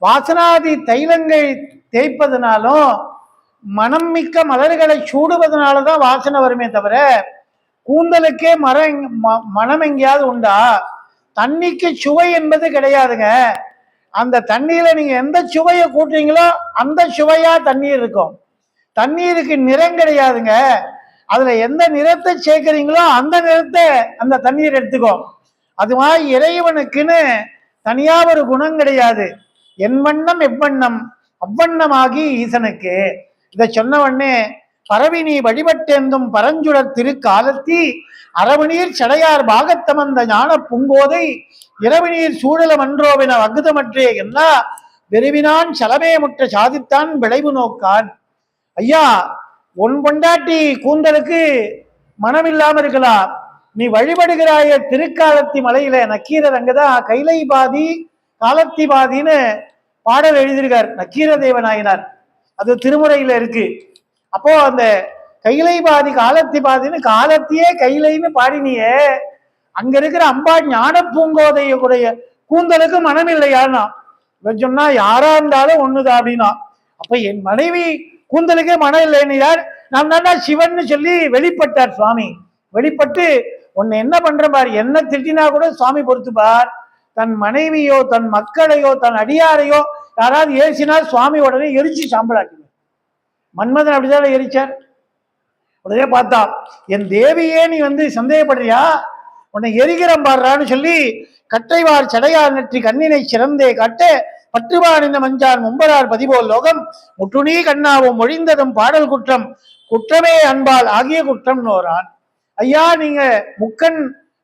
வாசனாதி தைலங்கள் தேய்ப்பதனாலும் மனம் மிக்க மலர்களை சூடுவதனாலதான் வாசனை வருமே தவிர கூந்தலுக்கே மனம் எங்கேயாவது உண்டா? தண்ணிக்கு சுவை என்பது கிடையாதுங்க. அந்த தண்ணீர்ல நீங்க எந்த சுவையை கூட்டுறீங்களோ அந்த சுவையா தண்ணீர் இருக்கும். தண்ணீருக்கு நிறம் கிடையாதுங்க. அதுல எந்த நிறத்தை சேர்க்கிறீங்களோ அந்த நிறத்தை அந்த தண்ணீர் எடுத்துக்கும். அது மாதிரி இறைவனுக்குன்னு தனியா ஒரு குணம் கிடையாது. என் வண்ணம் எவ்வண்ணம் அவ்வண்ணமாகி ஈசனுக்கு. இதை சொன்ன உடனே, பரவி நீ வழிபட்டேந்தும் பரஞ்சுடர் திருக்காலத்தி அரவநீர் சடையார் பாகத்தமந்த ஞான பூங்கோதை இரவிநீர் சூழல மன்றோவென வகுதமற்றே என்ன விரைவினான் சலமே முற்ற சாதித்தான் விளைவு நோக்கான். ஐயா, உன் பொண்டாட்டி கூந்தலுக்கு மனம் இல்லாம இருக்கலாம், நீ வழிபடுகிறாய திருக்காலத்தி மலையில. நக்கீரர் அங்கதான் கைலை பாதி காலத்தி பாதின்னு பாடல் எழுதியிருக்கார் நக்கீர தேவநாயனார். அது திருமுறையில இருக்கு. அப்போ அந்த கைலை பாதி காலத்தி பாதின்னு காலத்தியே கைலைன்னு பாடினியே, அங்க இருக்கிற அம்பா ஞான பூங்கோதையுடைய கூந்தலுக்கு மனம் இல்லையான்னா சொன்னா, யாரா இருந்தாலும் ஒண்ணுதான் அப்படின்னா. அப்ப என் மனைவி கூந்தலுக்கே மனம் இல்லைன்னு யார்? நான் தாண்டா சிவன் சொல்லி வெளிப்பட்டார் சுவாமி. வெளிப்பட்டு உன்னை என்ன பண்ற பார், என்ன திட்டினா கூட சுவாமி பொறுத்துப்பார். தன் மனைவியோ தன் மக்களையோ தன் அடியாரையோ யாராவது ஏசினா சுவாமி உடனே எரிச்சு சாம்பலாக்கினார். மன்மதன் அப்படிதான் எரிச்சார். உடனே பார்த்தா, என் தேவியே நீ சந்தேகப்படுறியா, உன்னை எரிகிறம் பாடுறான்னு சொல்லி கட்டைவார் சடையார் நெற்றி கண்ணினை சிறந்தே காட்ட பற்றுவான் இந்த மஞ்சார் மும்பரார் பதிபோல் லோகம் முற்றுநீ கண்ணாவும் ஒழிந்ததும் பாடல் குற்றம் குற்றமே அன்பால் ஆகிய குற்றம் நோரான். ஐயா, நீங்க முக்கன்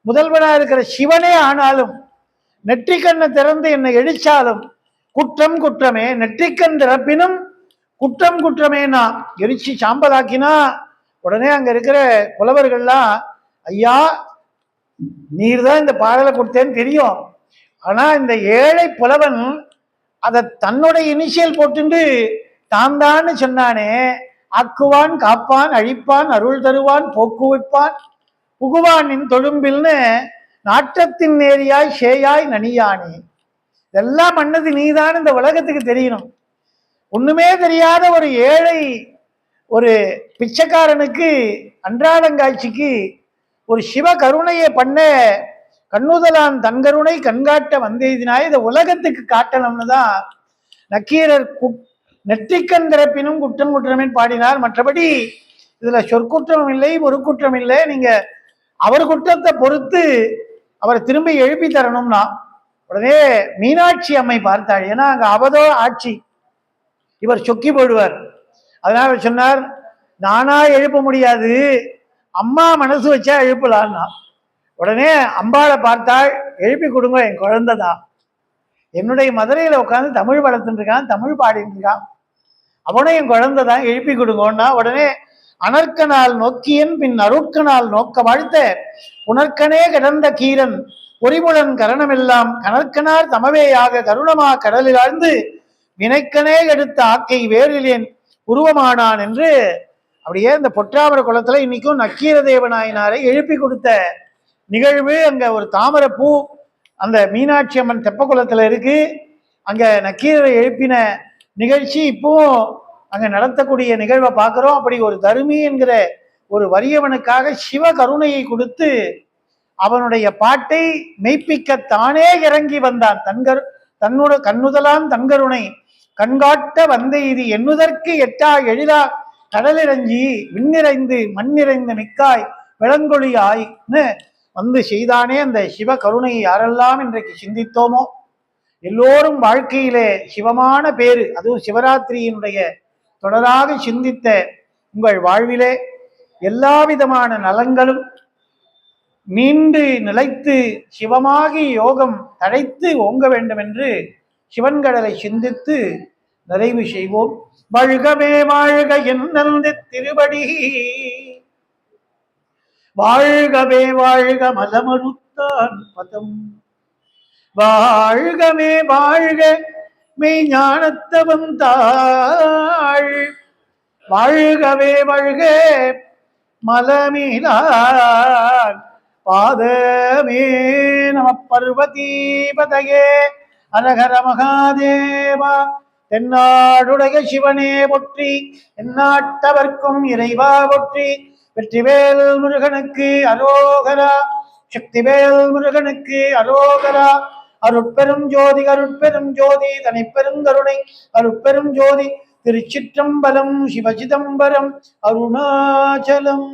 முதல்வனா இருக்கிற சிவனே ஆனாலும் நெற்றிக்கண்ணை திறந்து என்னை எரிச்சாலும் குற்றம் குற்றமே. நெற்றிக்கண் திறப்பினும் குற்றம் குற்றமே. நான் எரிச்சு சாம்பலாக்கினா உடனே அங்க இருக்கிற புலவர்கள்லாம், ஐயா நீர் தான் இந்த பாடலை கொடுத்தேன்னு தெரியும், ஆனா இந்த ஏழை புலவன் அதை தன்னோட இனிஷியல் போட்டு தான் தான்னு சொன்னானே, ஆக்குவான் காப்பான் அழிப்பான் அருள் தருவான் போக்குவிப்பான் புகுவானின் தொழும்பில்னு நாற்றத்தின் நேரியாய் சேயாய் நனியானே. இதெல்லாம் பண்ணது நீதான் இந்த உலகத்துக்கு தெரியணும். ஒண்ணுமே தெரியாத ஒரு ஏழை ஒரு பிச்சைக்காரனுக்கு அன்றாடங்காட்சிக்கு ஒரு சிவ கருணையை பண்ண கண்ணுதலான் தன்கருணை கண்காட்ட வந்தெய்தினாய். இதை உலகத்துக்கு காட்டணும்னு தான் நக்கீரர் நெற்றிக்கண் திறப்பினும் குற்றம் குற்றமேன்னு பாடினார். மற்றபடி இதுல சொற்குற்றம் இல்லை, ஒரு குற்றம் இல்லை. நீங்க அவர் குற்றத்தை பொறுத்து அவரை திரும்பி எழுப்பி தரணும்னா. உடனே மீனாட்சி அம்மை பார்த்தாள். ஏன்னா அங்க அவதோ ஆட்சி, இவர் சொக்கி போடுவார். அதனால சொன்னார், நானா எழுப்ப முடியாது, அம்மா மனசு வச்சா எழுப்பலான்னா. உடனே அம்பாளை பார்த்தாள், எழுப்பி கொடுங்க, என் குழந்தைதான், என்னுடைய மதுரையில உட்காந்து தமிழ் வளர்த்துட்டு இருக்கான், தமிழ் பாடிட்டு இருக்கான், அவனும் என் குழந்தை தான், எழுப்பி கொடுங்கன்னா. உடனே அனற்கனால் நோக்கியன் பின் அருட்கனால் நோக்க வாழ்த்த புனர்க்கனே கிடந்த கீரன் பொறிமுழன் கரணமெல்லாம் கணற்கனார் தமவேயாக கருணமா கடலில் ஆழ்ந்து வினைக்கனே எடுத்த ஆக்கை வேறிலேன் உருவமானான் என்று அப்படியே இந்த பொற்றாமர குளத்துல இன்னைக்கும் நக்கீர தேவநாயனாரை எழுப்பி கொடுத்த நிகழ்வு. அங்க ஒரு தாமரை பூ அந்த மீனாட்சி அம்மன் தெப்ப குளத்துல இருக்கு. அங்க நக்கீரரை எழுப்பின நிகழ்ச்சி இப்பவும் அங்க நடத்தக்கூடிய நிகழ்வை பார்க்கிறோம். அப்படி ஒரு தருமி என்கிற ஒரு வறியவனுக்காக சிவ கருணையை கொடுத்து அவனுடைய பாட்டை மெய்ப்பிக்க தானே இறங்கி வந்தான். தன்னோட கண்ணுதலான் தன்கருணை கண்காட்ட வந்த இது எண்ணுதற்கு எட்டா எழிலா கடலிறஞ்சி விண்ணிறைந்து மண்ணிறைந்து மிக்காய் விளங்கொழியாய்னு வந்து செய்தானே. அந்த சிவ கருணையை யாரெல்லாம் இன்றைக்கு சிந்தித்தோமோ எல்லோரும் வாழ்க்கையிலே சிவமான பேரு, அதுவும் சிவராத்திரியினுடைய தொடராக சிந்தித்த உங்கள் வாழ்விலே எல்லா விதமான நலங்களும் நீண்டு நிலைத்து சிவமாகி யோகம் தழைத்து ஓங்க வேண்டும் என்று சிவன்கடலை சிந்தித்து நிறைவு செய்வோம். வாழ்கவே வாழ்க என்னந்த திருவடி, வாழ்கவே வாழ்க மலமறுத்தான் பதம், வாழ்கவே வாழ்க மெய் ஞானத்தவம் தாழ், வாழ்கவே வாழ்க மலமிலான் பாதமே. நம பார்வதீபதையே அரஹர மகாதேவா. தென்னாடுடைய சிவனே போற்றி, எந்நாட்டவர்க்கும் இறைவா போற்றி. வெற்றிவேல் முருகனுக்கு அரோகரா, சக்திவேல் முருகனுக்கு அரோகரா. அருட்பெரும் ஜோதி அருட்பெரும் ஜோதி தனிப்பெருங்கருணை அருட்பெரும் ஜோதி. திருச்சிற்றம்பலம் சிவசிதம்பரம் அருணாச்சலம்.